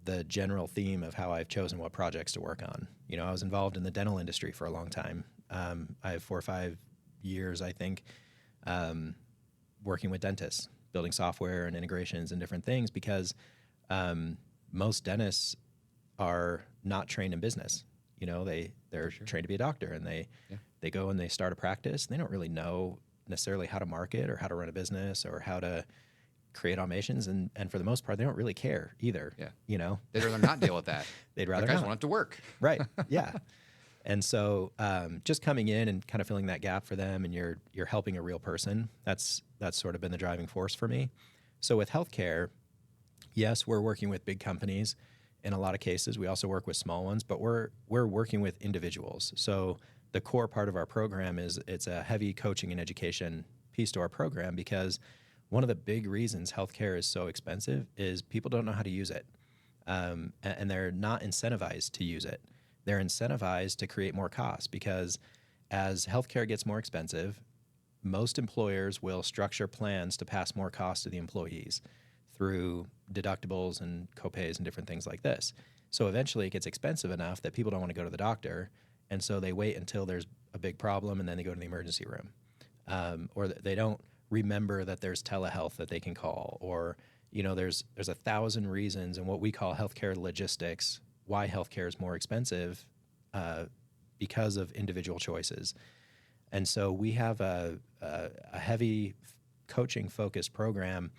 Speaker 2: the general theme of how I've chosen what projects to work on. I was involved in the dental industry for a long time. I have 4 or 5 years, I think, working with dentists, building software and integrations and different things, because most dentists are not trained in business. They're trained to be a doctor, and they go and they start a practice, and they don't really know necessarily how to market or how to run a business or how to create automations, and for the most part, they don't really care either.
Speaker 1: Yeah. They'd rather not deal with that.
Speaker 2: They'd rather
Speaker 1: guys
Speaker 2: not
Speaker 1: want it to work.
Speaker 2: Right. Yeah. And so just coming in and kind of filling that gap for them, and you're helping a real person, that's sort of been the driving force for me. So with healthcare, yes, we're working with big companies in a lot of cases. We also work with small ones, but we're working with individuals. So the core part of our program it's a heavy coaching and education piece to our program, because one of the big reasons healthcare is so expensive is people don't know how to use it, and they're not incentivized to use it. They're incentivized to create more costs, because as healthcare gets more expensive, most employers will structure plans to pass more costs to the employees through deductibles and copays and different things like this. So eventually it gets expensive enough that people don't want to go to the doctor, and so they wait until there's a big problem, and then they go to the emergency room, or they don't remember that there's telehealth that they can call, or there's 1,000 reasons in what we call healthcare logistics why healthcare is more expensive because of individual choices. And so we have a heavy coaching focused program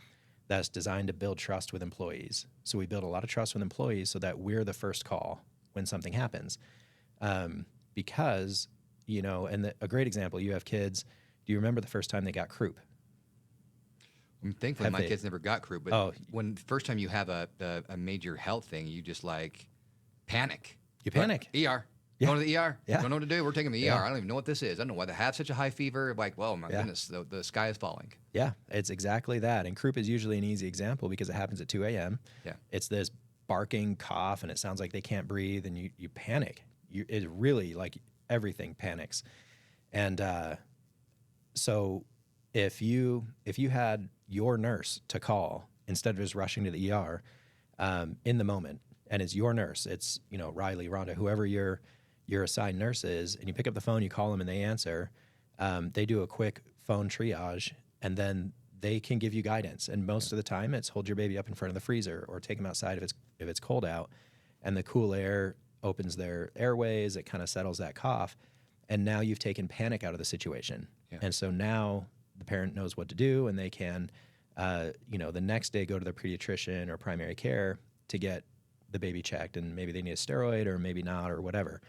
Speaker 2: that's designed to build trust with employees. So we build a lot of trust with employees so that we're the first call when something happens. Because, a great example, you have kids. Do you remember the first time they got croup?
Speaker 1: Thankfully, my kids never got croup, but when the first time you have a major health thing, you just panic.
Speaker 2: You panic.
Speaker 1: ER.
Speaker 2: Yeah.
Speaker 1: Going to the ER.
Speaker 2: Yeah.
Speaker 1: Don't know what to do. We're taking the ER.
Speaker 2: Yeah.
Speaker 1: I don't even know what this is. I don't know why they have such a high fever. Well, my goodness, the sky is falling.
Speaker 2: Yeah, it's exactly that. And croup is usually an easy example because it happens at 2 a.m.
Speaker 1: Yeah.
Speaker 2: It's this barking cough, and it sounds like they can't breathe, and you panic. It really, everything panics. And so if you had your nurse to call instead of just rushing to the ER in the moment, and it's your nurse, it's Riley, Rhonda, whoever your assigned nurse is, and you pick up the phone, you call them, and they answer. They do a quick phone triage, and then they can give you guidance. And most of the time, it's hold your baby up in front of the freezer, or take them outside if it's cold out, and the cool air opens their airways. It kind of settles that cough, and now you've taken panic out of the situation. Yeah. And so now the parent knows what to do, and they can, the next day go to their pediatrician or primary care to get the baby checked, and maybe they need a steroid or maybe not or whatever.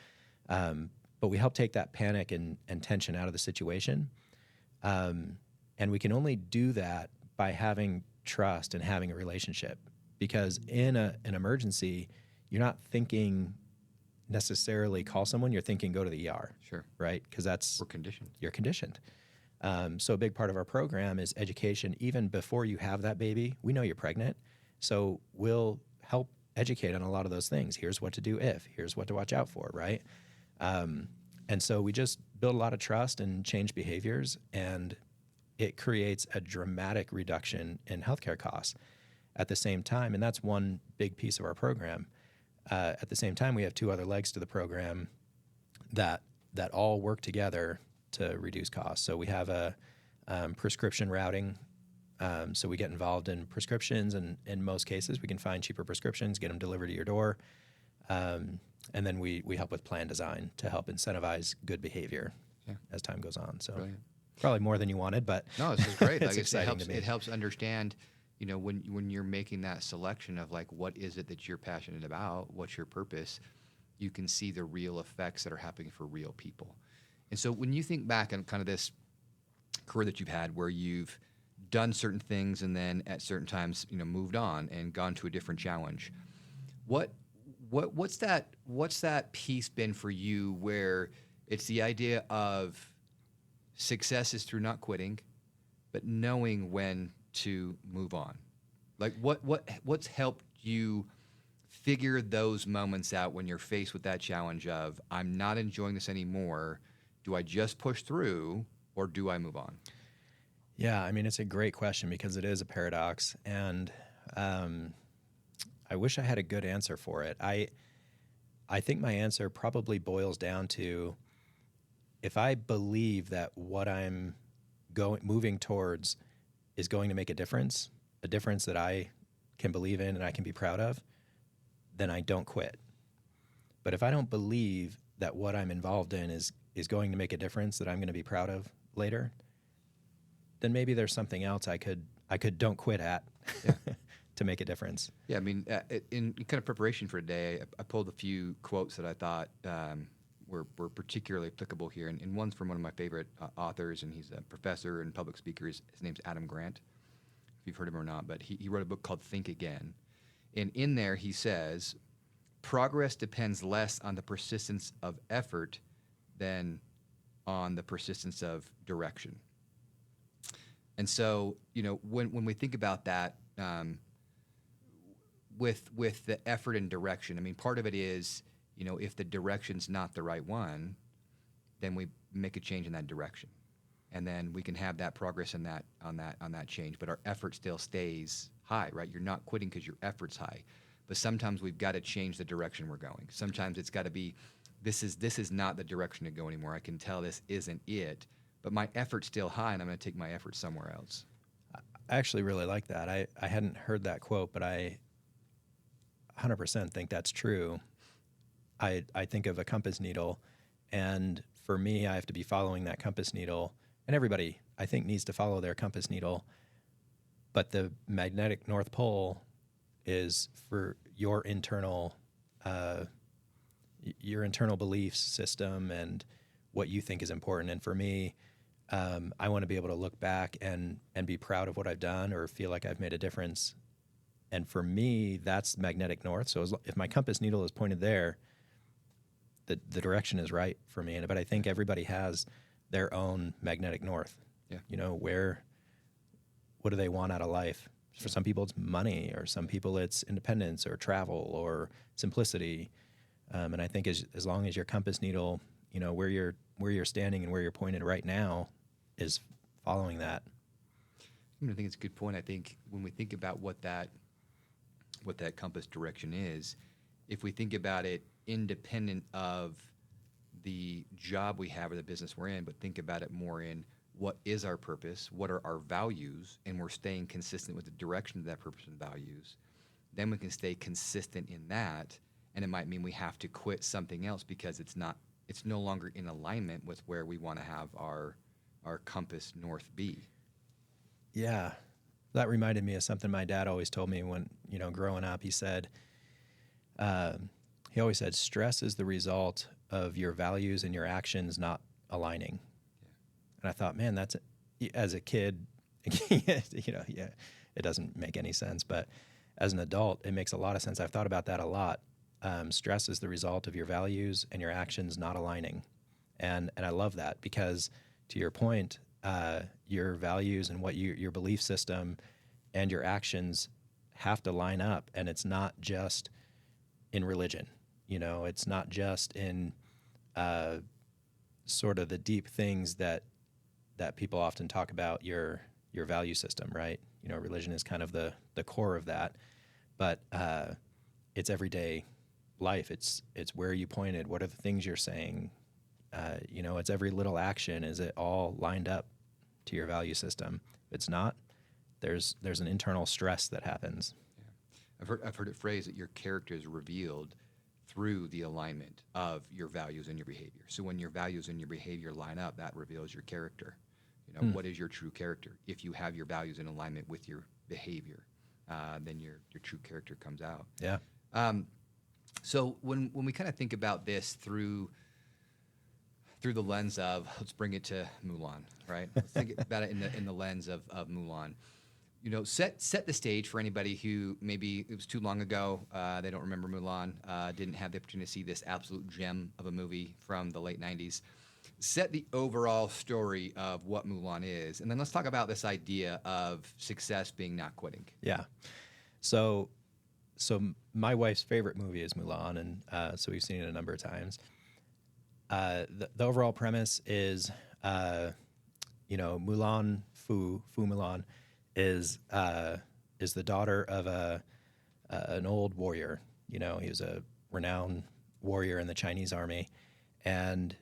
Speaker 2: But we help take that panic and tension out of the situation. And we can only do that by having trust and having a relationship, because in an emergency, you're not thinking necessarily call someone, you're thinking go to the ER.
Speaker 1: Sure.
Speaker 2: Right? Because
Speaker 1: we're conditioned.
Speaker 2: You're conditioned. So a big part of our program is education. Even before you have that baby, we know you're pregnant. So we'll help educate on a lot of those things. Here's what to do here's what to watch out for, right? And so we just build a lot of trust and change behaviors, and it creates a dramatic reduction in healthcare costs at the same time. And that's one big piece of our program. At the same time, we have 2 other legs to the program that all work together to reduce costs. So we have a prescription routing. So we get involved in prescriptions, and in most cases, we can find cheaper prescriptions, get them delivered to your door. And then we help with plan design to help incentivize good behavior as time goes on. So
Speaker 1: Brilliant.
Speaker 2: Probably more than you wanted, but
Speaker 1: no, this is great.
Speaker 2: It's exciting to me.
Speaker 1: It helps understand, when you're making that selection of what is it that you're passionate about, what's your purpose, you can see the real effects that are happening for real people. And so when you think back on kind of this career that you've had, where you've done certain things and then at certain times, moved on and gone to a different challenge, what's that piece been for you, where it's the idea of success is through not quitting, but knowing when to move on. Like what's helped you figure those moments out when you're faced with that challenge of, I'm not enjoying this anymore. Do I just push through or do I move on?
Speaker 2: Yeah, I mean, it's a great question because it is a paradox. And I wish I had a good answer for it. I think my answer probably boils down to, if I believe that what I'm moving towards is going to make a difference that I can believe in and I can be proud of, then I don't quit. But if I don't believe that what I'm involved in is going to make a difference that I'm going to be proud of later, then maybe there's something else I could don't quit at to make a difference. Yeah,
Speaker 1: I mean, in kind of preparation for today, I pulled a few quotes that I thought were particularly applicable here, and one's from one of my favorite authors, and he's a professor and public speaker. His name's Adam Grant, if you've heard him or not, but he wrote a book called Think Again. And in there he says, progress depends less on the persistence of effort than on the persistence of direction. And so, when we think about that, with the effort and direction, I mean, part of it is, if the direction's not the right one, then we make a change in that direction, and then we can have that progress on that change. But our effort still stays high, right? You're not quitting because your effort's high, but sometimes we've got to change the direction we're going. Sometimes it's got to be, this is not the direction to go anymore. I can tell this isn't it, but my effort's still high, and I'm going to take my effort somewhere else.
Speaker 2: I actually really like that. I hadn't heard that quote, but I 100% think that's true. I think of a compass needle, and for me, I have to be following that compass needle, and everybody, I think, needs to follow their compass needle. But the magnetic North Pole is for your internal belief system and what you think is important. And for me, I want to be able to look back and be proud of what I've done or feel like I've made a difference. And for me, that's magnetic north. So if my compass needle is pointed there, the direction is right for me. But I think everybody has their own magnetic north.
Speaker 1: Yeah.
Speaker 2: What do they want out of life? For some people, it's money, or some people it's independence or travel or simplicity. And I think as long as your compass needle, where you're standing and where you're pointed right now, is following that.
Speaker 1: I think it's a good point. I think when we think about what that compass direction is, if we think about it independent of the job we have or the business we're in, but think about it more in what is our purpose, what are our values, and we're staying consistent with the direction of that purpose and values, then we can stay consistent in that. And it might mean we have to quit something else because it's no longer in alignment with where we want to have our compass north be.
Speaker 2: Yeah. That reminded me of something my dad always told me when, growing up. He said, he always said, stress is the result of your values and your actions not aligning. Yeah. And I thought, man, as a kid, it doesn't make any sense. But as an adult, it makes a lot of sense. I've thought about that a lot. Stress is the result of your values and your actions not aligning. And I love that because, to your point, your values and what your belief system and your actions have to line up. And it's not just in religion. It's not just in sort of the deep things that people often talk about, your value system, right? Religion is kind of the core of that. But it's everyday life. It's where you pointed. What are the things you're saying? It's every little action. Is it all lined up to your value system? If it's not, there's an internal stress that happens.
Speaker 1: Yeah. I've heard it phrased that your character is revealed through the alignment of your values and your behavior. So when your values and your behavior line up, that reveals your character. What is your true character? If you have your values in alignment with your behavior, then your true character comes out.
Speaker 2: Yeah.
Speaker 1: So when we kind of think about this through the lens of, let's bring it to Mulan, right? Let's think about it in the lens of Mulan. Set the stage for anybody who maybe it was too long ago, they don't remember Mulan, didn't have the opportunity to see this absolute gem of a movie from the late 90s. set the overall story of what Mulan is, and then let's talk about this idea of success being not quitting.
Speaker 2: Yeah. So my wife's favorite movie is Mulan, and so we've seen it a number of times. The overall premise is, Mulan Fu Mulan is the daughter of an old warrior. He was a renowned warrior in the Chinese army, and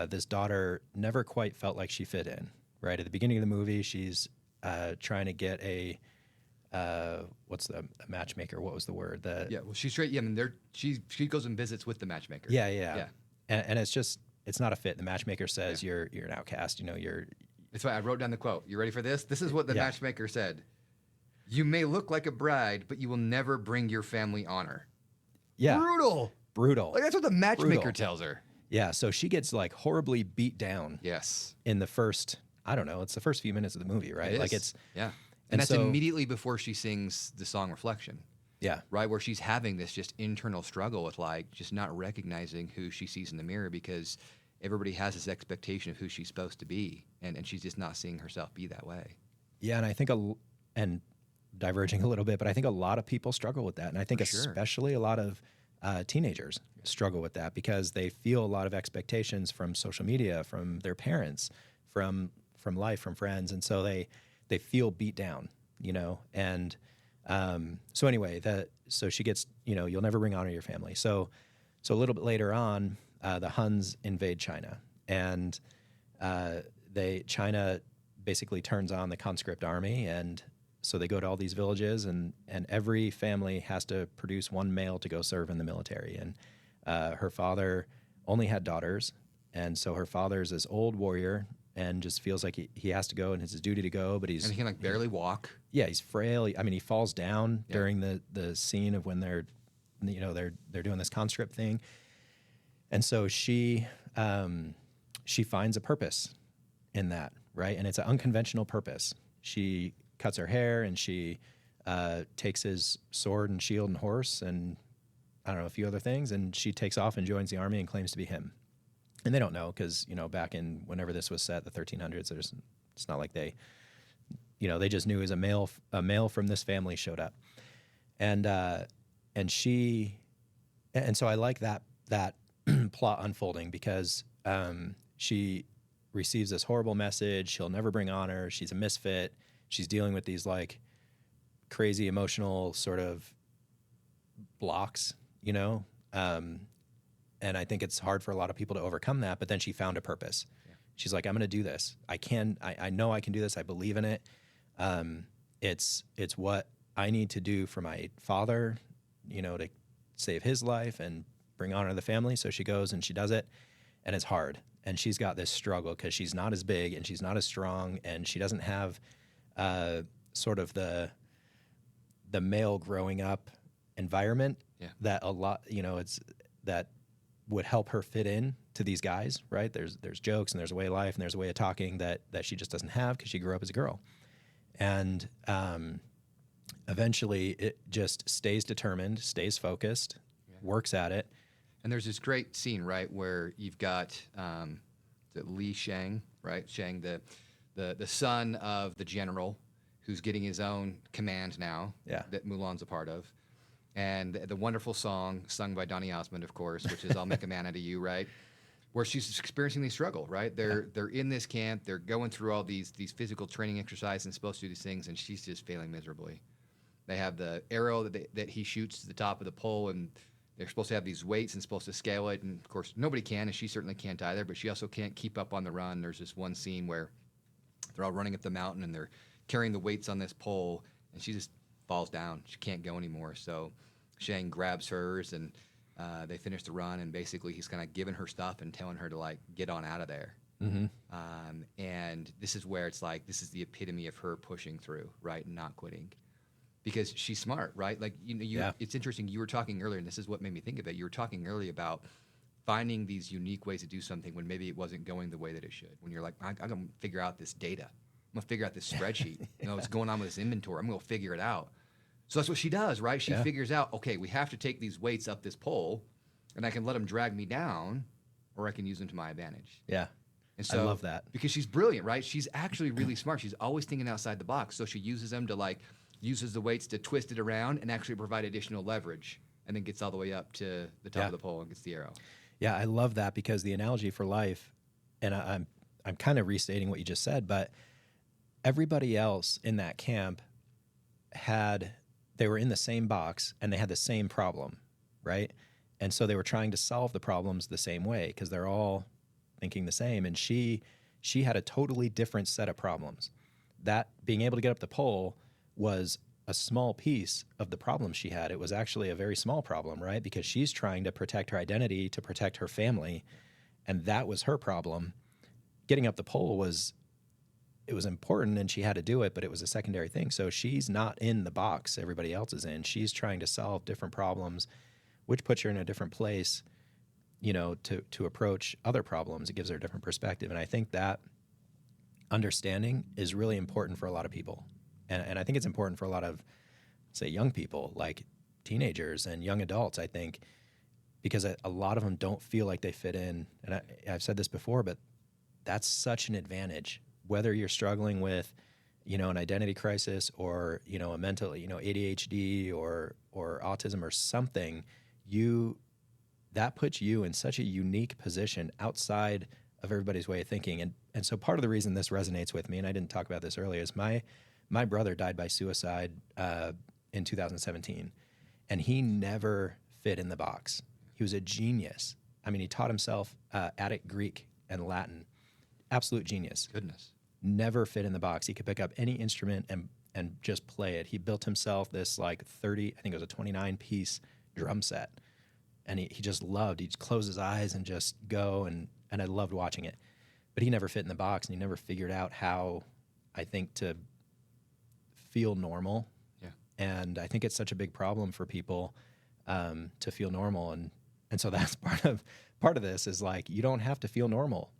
Speaker 2: this daughter never quite felt like she fit in. Right at the beginning of the movie, she's trying to get a what's a matchmaker? What was the word?
Speaker 1: Well, she's straight. Yeah, I mean, she goes and visits with the matchmaker.
Speaker 2: Yeah. And it's not a fit. The matchmaker says you're an outcast. You're.
Speaker 1: That's why I wrote down the quote. You ready for this? This is what the matchmaker said. You may look like a bride, but you will never bring your family honor.
Speaker 2: Yeah. Brutal.
Speaker 1: Like, that's what the matchmaker tells her.
Speaker 2: Yeah. So she gets like horribly beat down.
Speaker 1: Yes.
Speaker 2: In the first, I don't know, it's the first few minutes of the movie, right?
Speaker 1: It is. And that's immediately before she sings the song Reflection.
Speaker 2: Yeah.
Speaker 1: Right, where she's having this just internal struggle with like just not recognizing who she sees in the mirror because everybody has this expectation of who she's supposed to be, and she's just not seeing herself be that way.
Speaker 2: Yeah, and I think and diverging a little bit, but I think a lot of people struggle with that, and I think especially a lot of teenagers struggle with that because they feel a lot of expectations from social media, from their parents, from life, from friends, and so they feel beat down, and so anyway, so she gets, you'll never bring honor to your family. So a little bit later on, the Huns invade China, and China basically turns on the conscript army, and so they go to all these villages, and every family has to produce one male to go serve in the military. And her father only had daughters, and so her father's this old warrior and just feels like he has to go and it's his duty to go, but he
Speaker 1: can barely walk.
Speaker 2: Yeah, he's frail. I mean, he falls down during the scene of when they're doing this conscript thing, and so she finds a purpose in that, right? And it's an unconventional purpose. She cuts her hair and she takes his sword and shield and horse and I don't know, a few other things, and she takes off and joins the army and claims to be him. And they don't know because, back in whenever this was set, the 1300s, it's not like they just knew as a male from this family showed up. And so I like that plot unfolding because she receives this horrible message. She'll never bring honor. She's a misfit. She's dealing with these like crazy emotional sort of blocks, and I think it's hard for a lot of people to overcome that, but then she found a purpose. Yeah. She's like, I'm going to do this. I know I can do this. I believe in it. It's what I need to do for my father, to save his life and bring honor to the family. So she goes and she does it, and it's hard. And she's got this struggle because she's not as big and she's not as strong, and she doesn't have sort of the male growing up environment that a lot, that would help her fit in to these guys, right? There's jokes and there's a way of life and there's a way of talking that she just doesn't have because she grew up as a girl. And eventually it just stays determined, stays focused, works at it.
Speaker 1: And there's this great scene, right, where you've got Li Shang, right? Shang, the son of the general who's getting his own command now that Mulan's a part of. And the wonderful song sung by Donny Osmond, of course, which is "I'll Make a Man Out of You," right? Where she's experiencing the struggle, right? They're in this camp, they're going through all these physical training exercises and supposed to do these things, and she's just failing miserably. They have the arrow that he shoots to the top of the pole, and they're supposed to have these weights and supposed to scale it, and of course nobody can, and she certainly can't either. But she also can't keep up on the run. There's this one scene where they're all running up the mountain and they're carrying the weights on this pole, and she just falls down. She can't go anymore. So Shang grabs hers, and they finish the run, and basically he's kind of giving her stuff and telling her to like get on out of there.
Speaker 2: Mm-hmm.
Speaker 1: And this is where it's like this is the epitome of her pushing through, right, and not quitting, because she's smart, right? Like it's interesting. You were talking earlier, and this is what made me think of it. You were talking earlier about finding these unique ways to do something when maybe it wasn't going the way that it should. When you're like, I'm gonna figure out this data. I'm gonna figure out this spreadsheet. What's going on with this inventory. I'm gonna figure it out. So that's what she does, right? She figures out, okay, we have to take these weights up this pole, and I can let them drag me down, or I can use them to my advantage.
Speaker 2: Yeah.
Speaker 1: And so,
Speaker 2: I love that.
Speaker 1: because she's brilliant, right? She's actually really smart. She's always thinking outside the box. So she uses them to uses the weights to twist it around and actually provide additional leverage, and then gets all the way up to the top of the pole and gets the arrow.
Speaker 2: Yeah, I love that, because the analogy for life, and I'm kind of restating what you just said, but everybody else in that camp they were in the same box and they had the same problem, right? And so they were trying to solve the problems the same way, because they're all thinking the same. And she had a totally different set of problems. That being able to get up the pole was a small piece of the problem she had. It was actually a very small problem, right? Because she's trying to protect her identity, to protect her family, and that was her problem. Getting up the pole was important, and she had to do it, but it was a secondary thing. So she's not in the box everybody else is in. She's trying to solve different problems, which puts her in a different place, to approach other problems. It gives her a different perspective. And I think that understanding is really important for a lot of people. And I think it's important for a lot of, say, young people, like teenagers and young adults, I think, because a lot of them don't feel like they fit in. And I've said this before, but that's such an advantage. Whether you're struggling with, an identity crisis, or, a mental, ADHD or autism or something, that puts you in such a unique position outside of everybody's way of thinking. And so part of the reason this resonates with me, and I didn't talk about this earlier, is my brother died by suicide in 2017, and he never fit in the box. He was a genius. I mean, he taught himself Attic Greek and Latin. Absolute genius.
Speaker 1: Goodness.
Speaker 2: Never fit in the box. He could pick up any instrument and just play it. He built himself this 30, I think it was a 29-piece drum set. And he just loved, he'd close his eyes and just go, and I loved watching it. But he never fit in the box, and he never figured out how, I think, to feel normal.
Speaker 1: Yeah. And
Speaker 2: I think it's such a big problem for people to feel normal. And so that's part of this is you don't have to feel normal.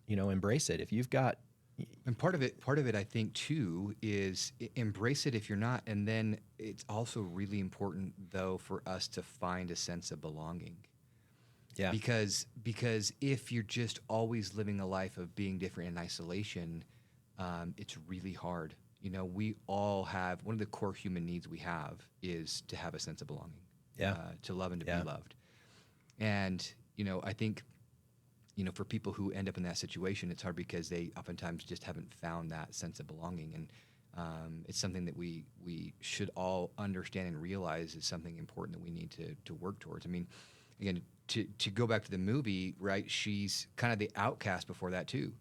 Speaker 2: Yeah. Embrace it. If you've got...
Speaker 1: And part of it, I think, too, is embrace it if you're not. And then it's also really important, though, for us to find a sense of belonging. Yeah. Because if you're just always living a life of being different in isolation, it's really hard. We all have, one of the core human needs we have is to have a sense of belonging. Yeah. To love and to be loved. And, I think... for people who end up in that situation, it's hard because they oftentimes just haven't found that sense of belonging. And it's something that we should all understand and realize is something important that we need to work towards. I mean, again, to go back to the movie, right, she's kind of the outcast before that, too.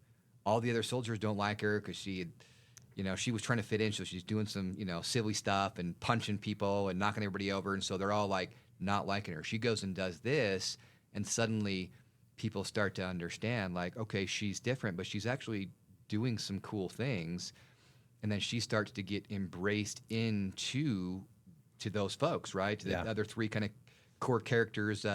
Speaker 1: All the other soldiers don't like her because she had, she was trying to fit in, so she's doing some, silly stuff and punching people and knocking everybody over. And so they're all, not liking her. She goes and does this, and suddenly... people start to understand, okay, she's different, but she's actually doing some cool things. And then she starts to get embraced into those folks, right? To the other three kind of core characters,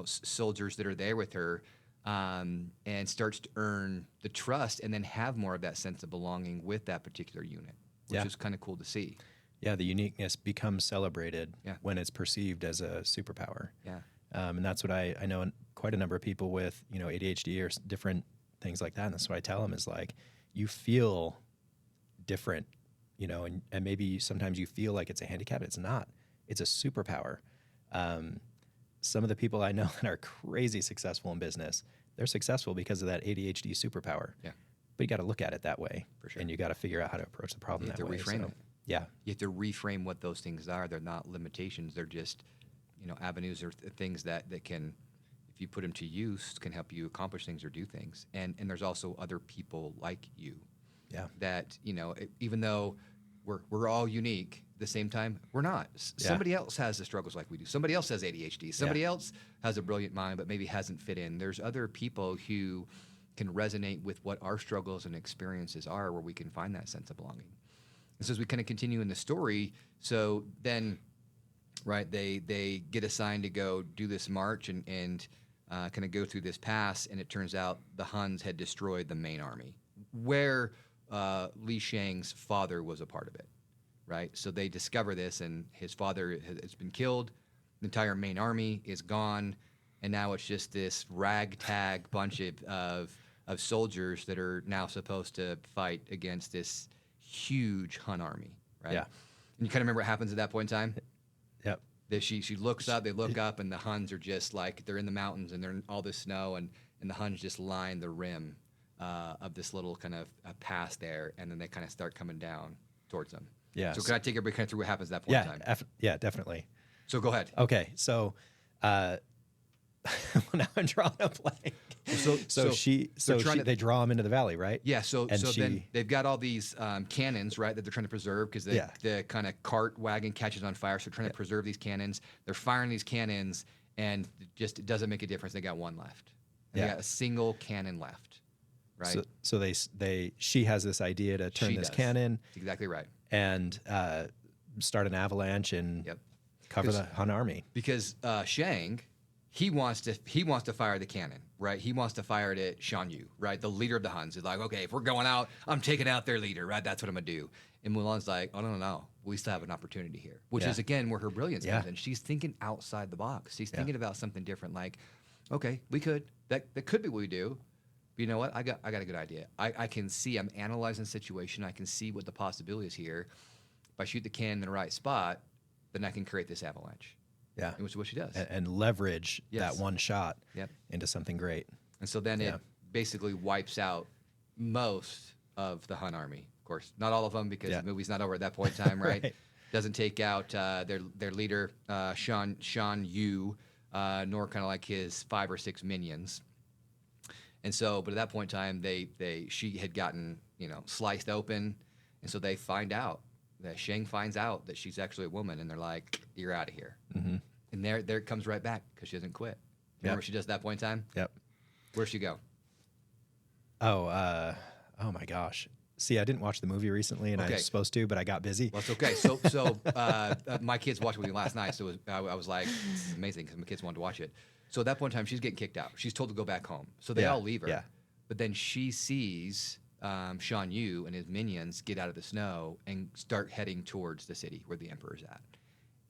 Speaker 1: soldiers that are there with her, and starts to earn the trust and then have more of that sense of belonging with that particular unit, which is kind of cool to see. Yeah,
Speaker 2: the uniqueness becomes celebrated when it's perceived as a superpower. Yeah. And that's what I know quite a number of people with, ADHD or different things like that. And that's what I tell them is you feel different, and maybe sometimes you feel like it's a handicap. It's not. It's a superpower. Some of the people I know that are crazy successful in business, they're successful because of that ADHD superpower. Yeah. But you got to look at it that way. For sure. And you got to figure out how to approach the problem that way.
Speaker 1: You have to reframe it.
Speaker 2: Yeah.
Speaker 1: You have to reframe what those things are. They're not limitations. They're just... avenues or things that can, if you put them to use, can help you accomplish things or do things. And there's also other people like you. Yeah. That, even though we're all unique, at the same time, we're not. Somebody else has the struggles like we do. Somebody else has ADHD. Somebody else has a brilliant mind, but maybe hasn't fit in. There's other people who can resonate with what our struggles and experiences are, where we can find that sense of belonging. And so as we kind of continue in the story, so then... right, they get assigned to go do this march and kind of go through this pass, and it turns out the Huns had destroyed the main army, where Li Shang's father was a part of it, right? So they discover this, and his father has been killed, the entire main army is gone, and now it's just this ragtag bunch of of soldiers that are now supposed to fight against this huge Hun army, right?
Speaker 2: Yeah.
Speaker 1: And you kind of remember what happens at that point in time?
Speaker 2: Yep.
Speaker 1: That she looks up, they look up, and the Huns are just like, they're in the mountains and they're in all this snow, and the Huns just line the rim of this little kind of pass there, and then they kind of start coming down towards them.
Speaker 2: Yeah.
Speaker 1: So can I take everybody kind of through what happens at that point in time?
Speaker 2: Yeah, definitely.
Speaker 1: So go ahead.
Speaker 2: Okay, so well, now I'm drawing a blank. They draw him into the valley, right?
Speaker 1: Yeah. Then they've got all these cannons, right, that they're trying to preserve because the kind of cart wagon catches on fire. So they're trying to preserve these cannons. They're firing these cannons, and it doesn't make a difference. They got one left. And they got a single cannon left, right?
Speaker 2: So she has this idea to turn this cannon.
Speaker 1: That's exactly right.
Speaker 2: And start an avalanche and cover the Hun army. Because
Speaker 1: Shang, he wants to fire the cannon, right? He wants to fire it at Shan Yu, right? The leader of the Huns is like, okay, if we're going out, I'm taking out their leader, right? That's what I'm gonna do. And Mulan's like, oh no, we still have an opportunity here, which is again where her brilliance comes in. She's thinking outside the box. She's thinking about something different. Like, okay, we could that could be what we do. But you know what? I got a good idea. I can see. I'm analyzing the situation. I can see what the possibility is here. If I shoot the cannon in the right spot, then I can create this avalanche.
Speaker 2: Yeah,
Speaker 1: which is what she does,
Speaker 2: and leverage that one shot into something great.
Speaker 1: And so then it basically wipes out most of the Hun army. Of course, not all of them, because the movie's not over at that point in time, right? Doesn't take out their leader Shan Yu, nor kind of like his 5 or 6 minions. And so, but at that point in time, she had gotten sliced open, and so they find out. That Shang finds out that she's actually a woman, and they're like, "You're out of here."
Speaker 2: Mm-hmm.
Speaker 1: And there it comes right back because she doesn't quit. Remember what she does at that point in time?
Speaker 2: Yep.
Speaker 1: Where'd she go?
Speaker 2: Oh my gosh. See, I didn't watch the movie recently, and I was supposed to, but I got busy.
Speaker 1: Well, it's okay. So my kids watched it with me last night, so I was like, "This is amazing," because my kids wanted to watch it. So at that point in time, she's getting kicked out. She's told to go back home. So they all leave her. Yeah. But then she sees Shan Yu and his minions get out of the snow and start heading towards the city where the emperor's at.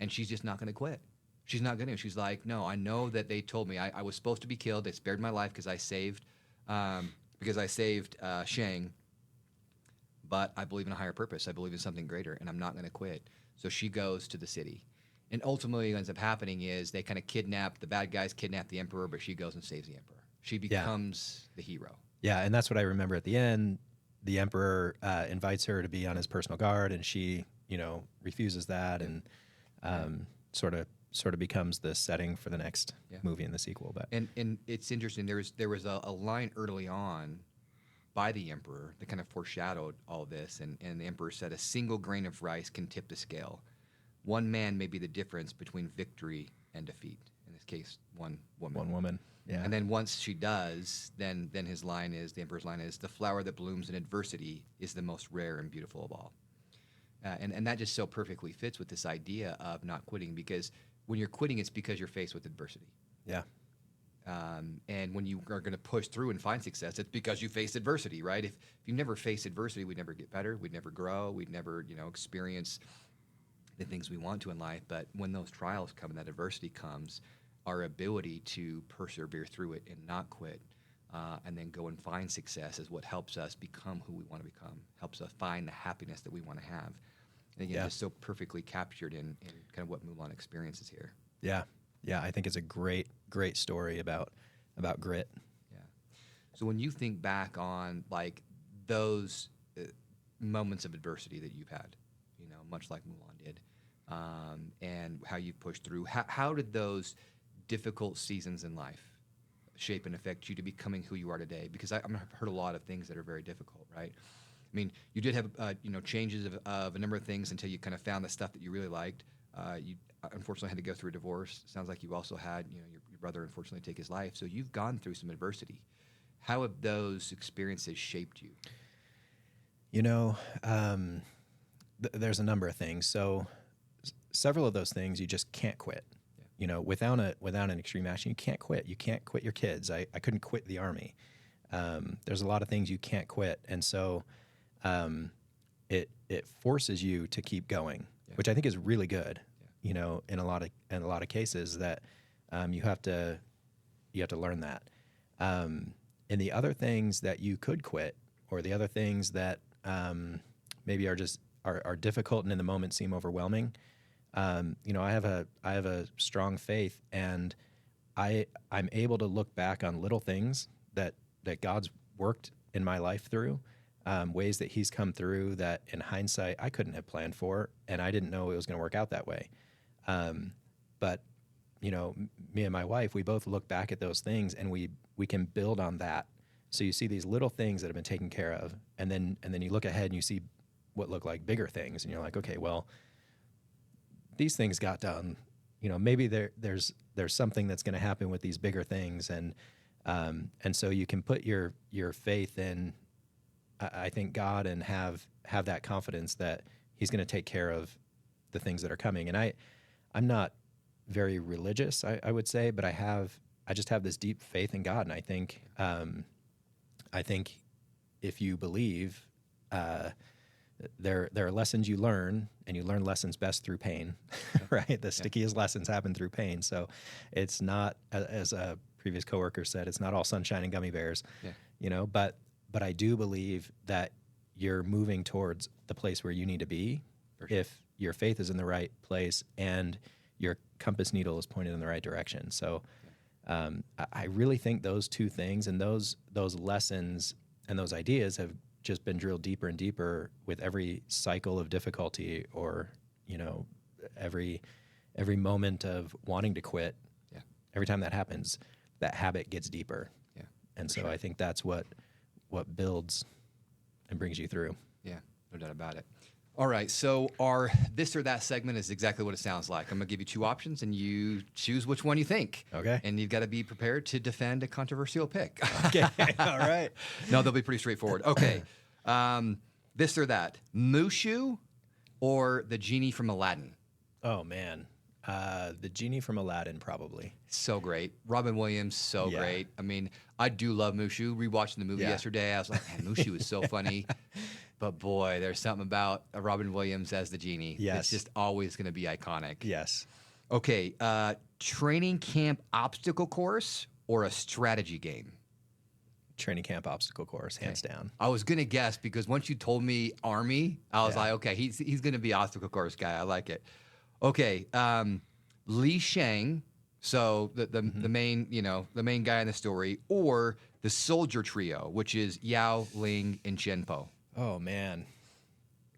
Speaker 1: And she's just not going to quit. She's not going to. She's like, no, I know that they told me I was supposed to be killed. They spared my life because I saved Shang. But I believe in a higher purpose. I believe in something greater, and I'm not going to quit. So she goes to the city. And ultimately what ends up happening is they kind of the bad guys kidnap the emperor, but she goes and saves the emperor. She becomes the hero. Yeah,
Speaker 2: and that's what I remember at the end. The emperor invites her to be on his personal guard, and she, refuses that, and sort of becomes the setting for the next movie in the sequel. But
Speaker 1: and it's interesting. There was a line early on by the emperor that kind of foreshadowed all this, and the emperor said, "A single grain of rice can tip the scale. One man may be the difference between victory and defeat." In this case, one woman.
Speaker 2: One woman. Yeah.
Speaker 1: And then once she does, then the emperor's line is, "The flower that blooms in adversity is the most rare and beautiful of all." And that just so perfectly fits with this idea of not quitting, because when you're quitting, it's because you're faced with adversity.
Speaker 2: Yeah.
Speaker 1: And when you are going to push through and find success, it's because you faced adversity, right? If you never face adversity, we'd never get better, we'd never grow, we'd never, experience the things we want to in life. But when those trials come and that adversity comes, our ability to persevere through it and not quit, and then go and find success is what helps us become who we want to become, helps us find the happiness that we want to have. And again, just so perfectly captured in kind of what Mulan experiences here.
Speaker 2: Yeah. Yeah, I think it's a great story about grit.
Speaker 1: Yeah. So when you think back on like those moments of adversity that you've had, much like Mulan did, and how you pushed through, how did those difficult seasons in life shape and affect you to becoming who you are today? Because I've heard a lot of things that are very difficult, right? I mean, you did have changes of a number of things until you kind of found the stuff that you really liked. You unfortunately had to go through a divorce. Sounds like you also had your brother unfortunately take his life. So you've gone through some adversity. How have those experiences shaped you?
Speaker 2: There's a number of things. So several of those things you just can't quit. Yeah. Without an extreme action, you can't quit. You can't quit your kids. I couldn't quit the Army. There's a lot of things you can't quit, and so it forces you to keep going, which I think is really good. Yeah. In a lot of cases that you have to learn that. in the other things that you could quit, or the other things that maybe are just are difficult and in the moment seem overwhelming, you know, I have a strong faith, and I'm able to look back on little things that God's worked in my life through, ways that He's come through that in hindsight I couldn't have planned for, and I didn't know it was going to work out that way. But you know, me and my wife, we both look back at those things, and we can build on that. So you see these little things that have been taken care of, and then you look ahead and you see what look like bigger things, and you're like, okay, well, these things got done. You know, maybe there's something that's going to happen with these bigger things, and so you can put your faith in, I think, God, and have that confidence that He's going to take care of the things that are coming. And I'm not very religious, I would say, but I just have this deep faith in God, and I think if you believe, there are lessons you learn, and you learn lessons best through pain, right? The stickiest lessons happen through pain. So it's not, as a previous coworker said, it's not all sunshine and gummy bears, you know, but I do believe that you're moving towards the place where you need to be if your faith is in the right place and your compass needle is pointed in the right direction. So I really think those two things and those lessons and those ideas have just been drilled deeper and deeper with every cycle of difficulty, or, you know, every moment of wanting to quit.
Speaker 1: Yeah.
Speaker 2: Every time that happens, that habit gets deeper.
Speaker 1: Yeah.
Speaker 2: And so I think that's what builds and brings you through.
Speaker 1: Yeah, no doubt about it. All right, so our this or that segment is exactly what it sounds like. I'm going to give you two options, and you choose which one you think.
Speaker 2: Okay.
Speaker 1: And you've got to be prepared to defend a controversial pick.
Speaker 2: Okay, all right.
Speaker 1: No, they'll be pretty straightforward. Okay, this or that, Mushu or the genie from Aladdin?
Speaker 2: Oh, man. The genie from Aladdin, probably.
Speaker 1: So great. Robin Williams, so great. I mean, I do love Mushu. Rewatching the movie yesterday, I was like, man, Mushu is so funny. But boy, there's something about Robin Williams as the genie.
Speaker 2: Yes.
Speaker 1: It's just always going to be iconic.
Speaker 2: Yes.
Speaker 1: Okay, training camp obstacle course or a strategy game?
Speaker 2: Training camp obstacle course, hands down.
Speaker 1: I was going to guess, because once you told me Army, I was like, okay, he's going to be obstacle course guy. I like it. Okay, Li Shang, so the main, you know, the main guy in the story, or the soldier trio, which is Yao, Ling, and Zhenpo.
Speaker 2: Oh, man.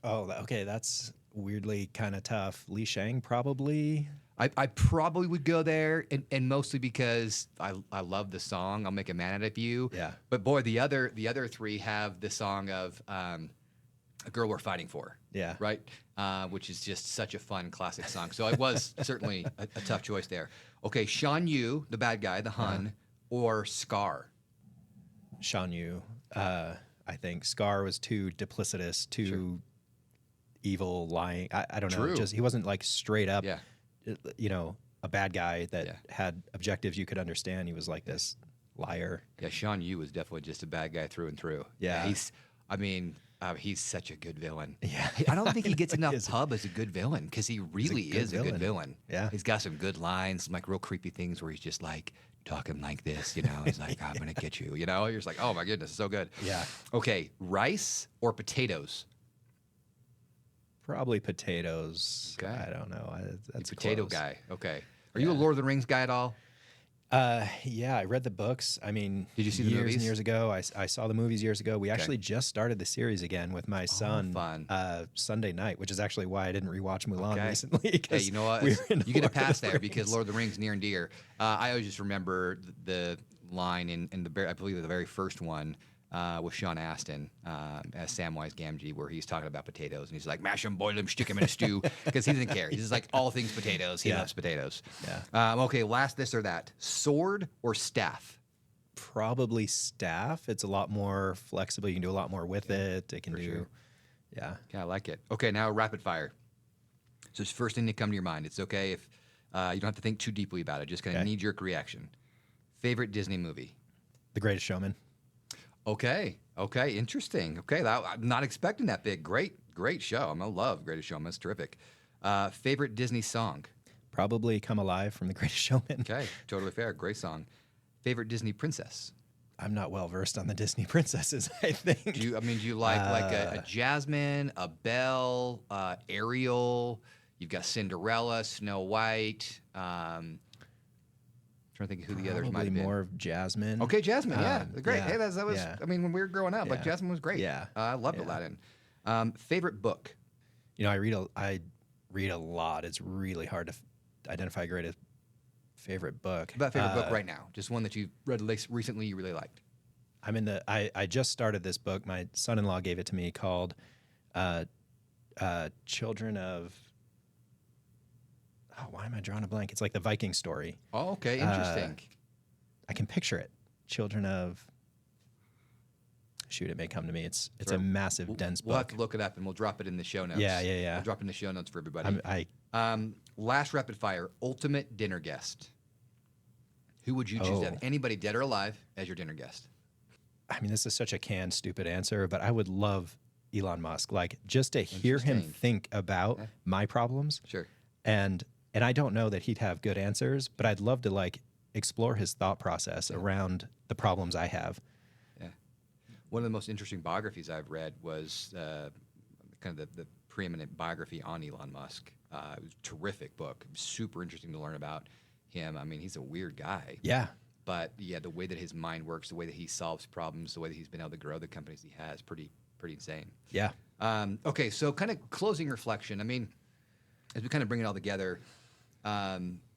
Speaker 2: Oh, okay, that's weirdly kind of tough. Li Shang, probably.
Speaker 1: I probably would go there, and mostly because I love the song. I'll make a man out of you.
Speaker 2: Yeah.
Speaker 1: But boy, the other three have the song of A Girl We're Fighting For.
Speaker 2: Yeah.
Speaker 1: Right? Which is just such a fun classic song. So it was certainly a tough choice there. Okay, Shan Yu, the bad guy, the Hun, or Scar?
Speaker 2: Shan Yu. I think Scar was too duplicitous, too evil, lying. I don't know.
Speaker 1: True.
Speaker 2: Just he wasn't like straight up,
Speaker 1: Yeah.
Speaker 2: you know, a bad guy that had objectives you could understand. He was like this liar.
Speaker 1: Yeah, Shan Yu was definitely just a bad guy through and through.
Speaker 2: Yeah.
Speaker 1: He's such a good villain.
Speaker 2: Yeah.
Speaker 1: I don't think he gets enough pub as a good villain, because he really is a good villain.
Speaker 2: Yeah.
Speaker 1: He's got some good lines, some like real creepy things where he's just like talking like this, you know. He's like, I'm going to get you, you know. You're just like, oh my goodness, so good.
Speaker 2: Yeah.
Speaker 1: Okay, rice or potatoes?
Speaker 2: Probably potatoes.
Speaker 1: Okay.
Speaker 2: I don't know. That's
Speaker 1: Potato
Speaker 2: close.
Speaker 1: guy. Okay. Are you a Lord of the Rings guy at all?
Speaker 2: Yeah, I read the books. I mean,
Speaker 1: Did you see the
Speaker 2: years
Speaker 1: movies?
Speaker 2: and years ago? I saw the movies years ago. We actually just started the series again with my son
Speaker 1: fun.
Speaker 2: Sunday night, which is actually why I didn't rewatch Mulan
Speaker 1: Okay.
Speaker 2: recently.
Speaker 1: Hey,
Speaker 2: 'Cause
Speaker 1: you know what?
Speaker 2: we were in
Speaker 1: You get a
Speaker 2: Lord of
Speaker 1: pass
Speaker 2: the
Speaker 1: there, because
Speaker 2: Rings.
Speaker 1: Lord of the Rings near and dear. I always just remember the line in I believe the very first one with Sean Astin as Samwise Gamgee, where he's talking about potatoes, and he's like, mash them, boil them, stick them in a stew, because he doesn't care. He's just like, all things potatoes. He loves potatoes.
Speaker 2: Yeah.
Speaker 1: Okay, last this or that. Sword or staff?
Speaker 2: Probably staff. It's a lot more flexible. You can do a lot more with it. It can do.
Speaker 1: sure.
Speaker 2: Yeah.
Speaker 1: Yeah, I like it. Okay, now rapid fire. So it's the first thing that come to your mind. It's okay if you don't have to think too deeply about it. Just kind of knee-jerk reaction. Favorite Disney movie?
Speaker 2: The Greatest Showman.
Speaker 1: Okay, interesting. Okay, I'm not expecting that big. Great show. I love Greatest Showman. It's terrific. Favorite Disney song?
Speaker 2: Probably Come Alive from The Greatest Showman.
Speaker 1: Okay, totally fair. Great song. Favorite Disney princess?
Speaker 2: I'm not well versed on the Disney princesses, I think.
Speaker 1: Do you like a Jasmine, a Belle, Ariel? You've got Cinderella, Snow White. Trying to think of who the others might have been.
Speaker 2: More of Jasmine.
Speaker 1: Okay, Jasmine. Yeah, great.
Speaker 2: Yeah,
Speaker 1: Hey, that was.
Speaker 2: yeah.
Speaker 1: I mean, when we were growing up, like
Speaker 2: Yeah.
Speaker 1: Jasmine was great.
Speaker 2: Yeah.
Speaker 1: I loved Aladdin. Favorite book.
Speaker 2: You know, I read a lot. It's really hard to identify a great favorite book.
Speaker 1: About favorite book right now, just one that you've read recently you really liked.
Speaker 2: I just started this book. My son-in-law gave it to me called Children of. Oh, why am I drawing a blank? It's like the Viking story.
Speaker 1: Oh, okay, interesting.
Speaker 2: I can picture it. Children of. Shoot, it may come to me. It's a massive, dense book.
Speaker 1: We'll have to look it up, and we'll drop it in the show notes.
Speaker 2: Yeah.
Speaker 1: We'll drop it in the show notes for everybody.
Speaker 2: I
Speaker 1: Last rapid fire, ultimate dinner guest. Who would you choose to have? Anybody dead or alive as your dinner guest?
Speaker 2: I mean, this is such a canned, stupid answer, but I would love Elon Musk. Like, just to hear him think about my problems.
Speaker 1: Sure.
Speaker 2: And I don't know that he'd have good answers, but I'd love to like explore his thought process around the problems I have.
Speaker 1: Yeah. One of the most interesting biographies I've read was kind of the preeminent biography on Elon Musk. It was a terrific book. Super interesting to learn about him. I mean, he's a weird guy.
Speaker 2: Yeah.
Speaker 1: But yeah, the way that his mind works, the way that he solves problems, the way that he's been able to grow the companies he has, pretty insane.
Speaker 2: Yeah.
Speaker 1: Okay, so kind of closing reflection. I mean, as we kind of bring it all together,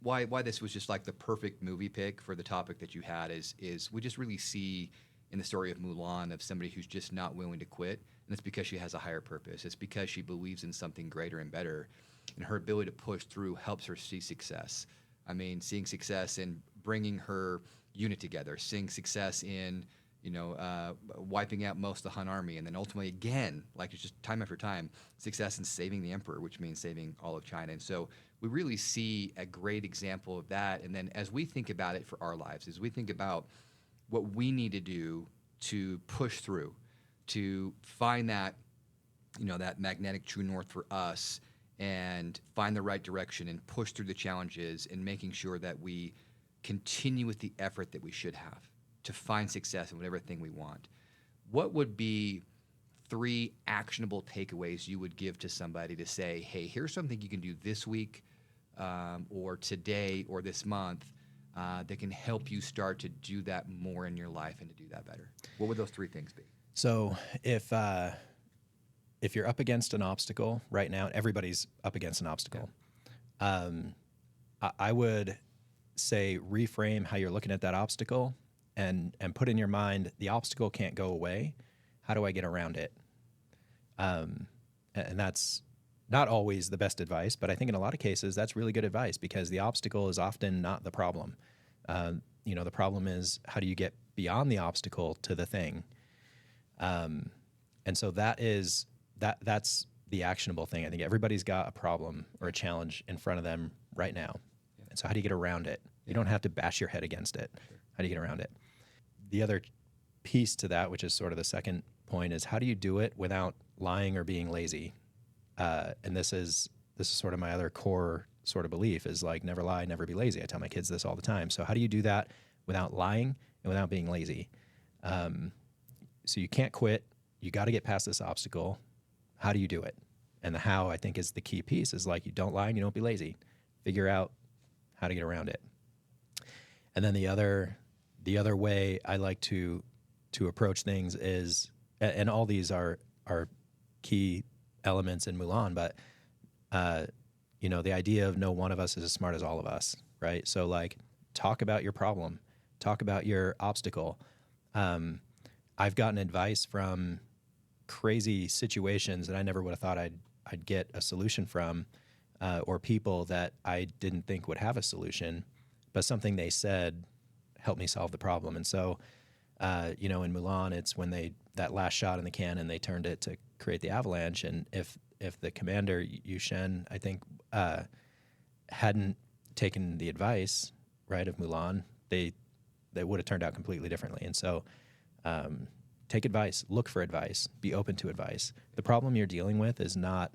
Speaker 1: why this was just like the perfect movie pick for the topic that you had is we just really see in the story of Mulan of somebody who's just not willing to quit, and it's because she has a higher purpose. It's because she believes in something greater and better, and her ability to push through helps her see success. I mean, seeing success in bringing her unit together, seeing success in wiping out most of the Han army, and then ultimately again, like it's just time after time, success in saving the emperor, which means saving all of China. And so we really see a great example of that. And then as we think about it for our lives, as we think about what we need to do to push through, to find that, that magnetic true north for us and find the right direction and push through the challenges and making sure that we continue with the effort that we should have to find success in whatever thing we want. What would be 3 actionable takeaways you would give to somebody to say, hey, here's something you can do this week or today or this month that can help you start to do that more in your life and to do that better? What would those 3 things be?
Speaker 2: So if you're up against an obstacle right now, everybody's up against an obstacle. Yeah. I would say reframe how you're looking at that obstacle and put in your mind, the obstacle can't go away. How do I get around it? And that's not always the best advice, but I think in a lot of cases, that's really good advice because the obstacle is often not the problem. The problem is how do you get beyond the obstacle to the thing? And so that's the actionable thing. I think everybody's got a problem or a challenge in front of them right now. Yeah. And so how do you get around it? You don't have to bash your head against it. Sure. How do you get around it? The other piece to that, which is sort of the second point, is how do you do it without lying or being lazy? And this is sort of my other core sort of belief is like never lie, never be lazy. I tell my kids this all the time. So how do you do that without lying and without being lazy? So you can't quit. You got to get past this obstacle. How do you do it? And the how, I think, is the key piece is like you don't lie and you don't be lazy. Figure out how to get around it. And then the other way I like to approach things is, and all these are key elements in Mulan, but the idea of no one of us is as smart as all of us, right? So like talk about your problem, talk about your obstacle. I've gotten advice from crazy situations that I never would have thought I'd get a solution from, or people that I didn't think would have a solution, but something they said helped me solve the problem. And so, in Mulan, it's when that last shot in the cannon, they turned it to create the avalanche. And if the commander, Yu Shen, I think, hadn't taken the advice, right, of Mulan, they would have turned out completely differently. And so take advice, look for advice, be open to advice. The problem you're dealing with is not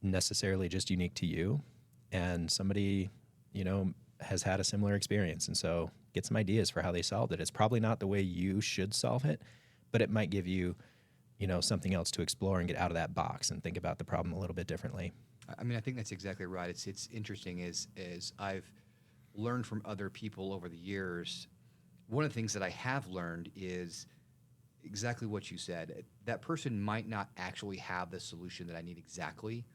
Speaker 2: necessarily just unique to you. And somebody, has had a similar experience. And so get some ideas for how they solved it. It's probably not the way you should solve it, but it might give you, something else to explore and get out of that box and think about the problem a little bit differently.
Speaker 1: I mean, I think that's exactly right. It's interesting is I've learned from other people over the years. One of the things that I have learned is exactly what you said. That person might not actually have the solution that I need exactly,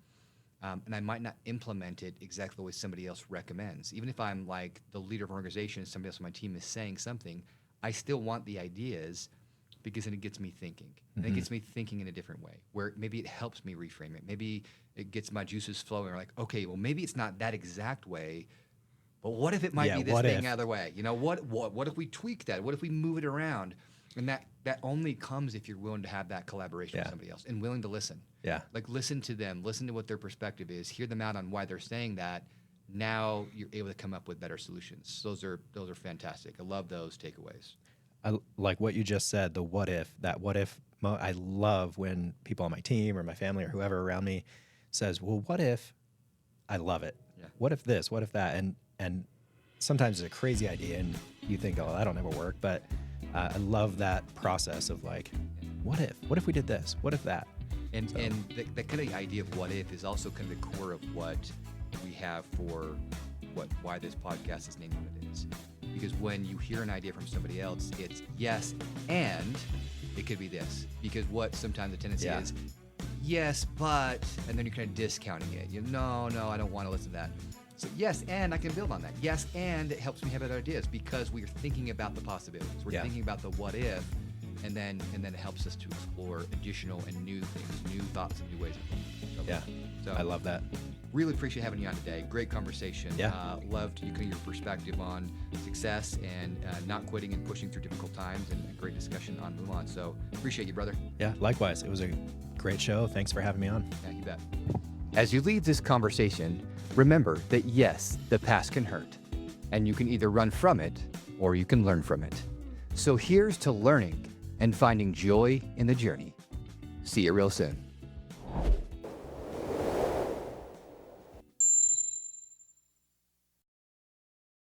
Speaker 1: and I might not implement it exactly the way somebody else recommends. Even if I'm like the leader of an organization and somebody else on my team is saying something, I still want the ideas because then it gets me thinking. And it gets me thinking in a different way, where maybe it helps me reframe it. Maybe it gets my juices flowing. Or like, okay, well, maybe it's not that exact way, but what if it might be this thing other way? What if we tweak that? What if we move it around? And that only comes if you're willing to have that collaboration with somebody else and willing to listen.
Speaker 2: Yeah.
Speaker 1: Like listen to them, listen to what their perspective is, hear them out on why they're saying that. Now you're able to come up with better solutions. Those are fantastic. I love those takeaways.
Speaker 2: I like what you just said, the what if, I love when people on my team or my family or whoever around me says, well, what if, I love it.
Speaker 1: Yeah.
Speaker 2: What if this, what if that? And sometimes it's a crazy idea and you think, oh, that'll never work. But I love that process of like, what if we did this? What if that?
Speaker 1: And the kind of idea of what if is also kind of the core of what we have for why this podcast is named what it is. Because when you hear an idea from somebody else, it's yes, and it could be this. Because what sometimes the tendency is, yes, but, and then you're kind of discounting it. No, I don't want to listen to that. So yes, and I can build on that. Yes, and it helps me have other ideas because we're thinking about the possibilities. We're thinking about the what if, and then it helps us to explore additional and new things, new thoughts and new ways of thinking. So
Speaker 2: I love that.
Speaker 1: Really appreciate having you on today. Great conversation.
Speaker 2: Yeah.
Speaker 1: Loved your perspective on success and not quitting and pushing through difficult times, and a great discussion on Mulan. So appreciate you, brother.
Speaker 2: Yeah, likewise. It was a great show. Thanks for having me on.
Speaker 1: Yeah, you bet. As you lead this conversation, remember that yes, the past can hurt, and you can either run from it or you can learn from it. So here's to learning and finding joy in the journey. See you real soon.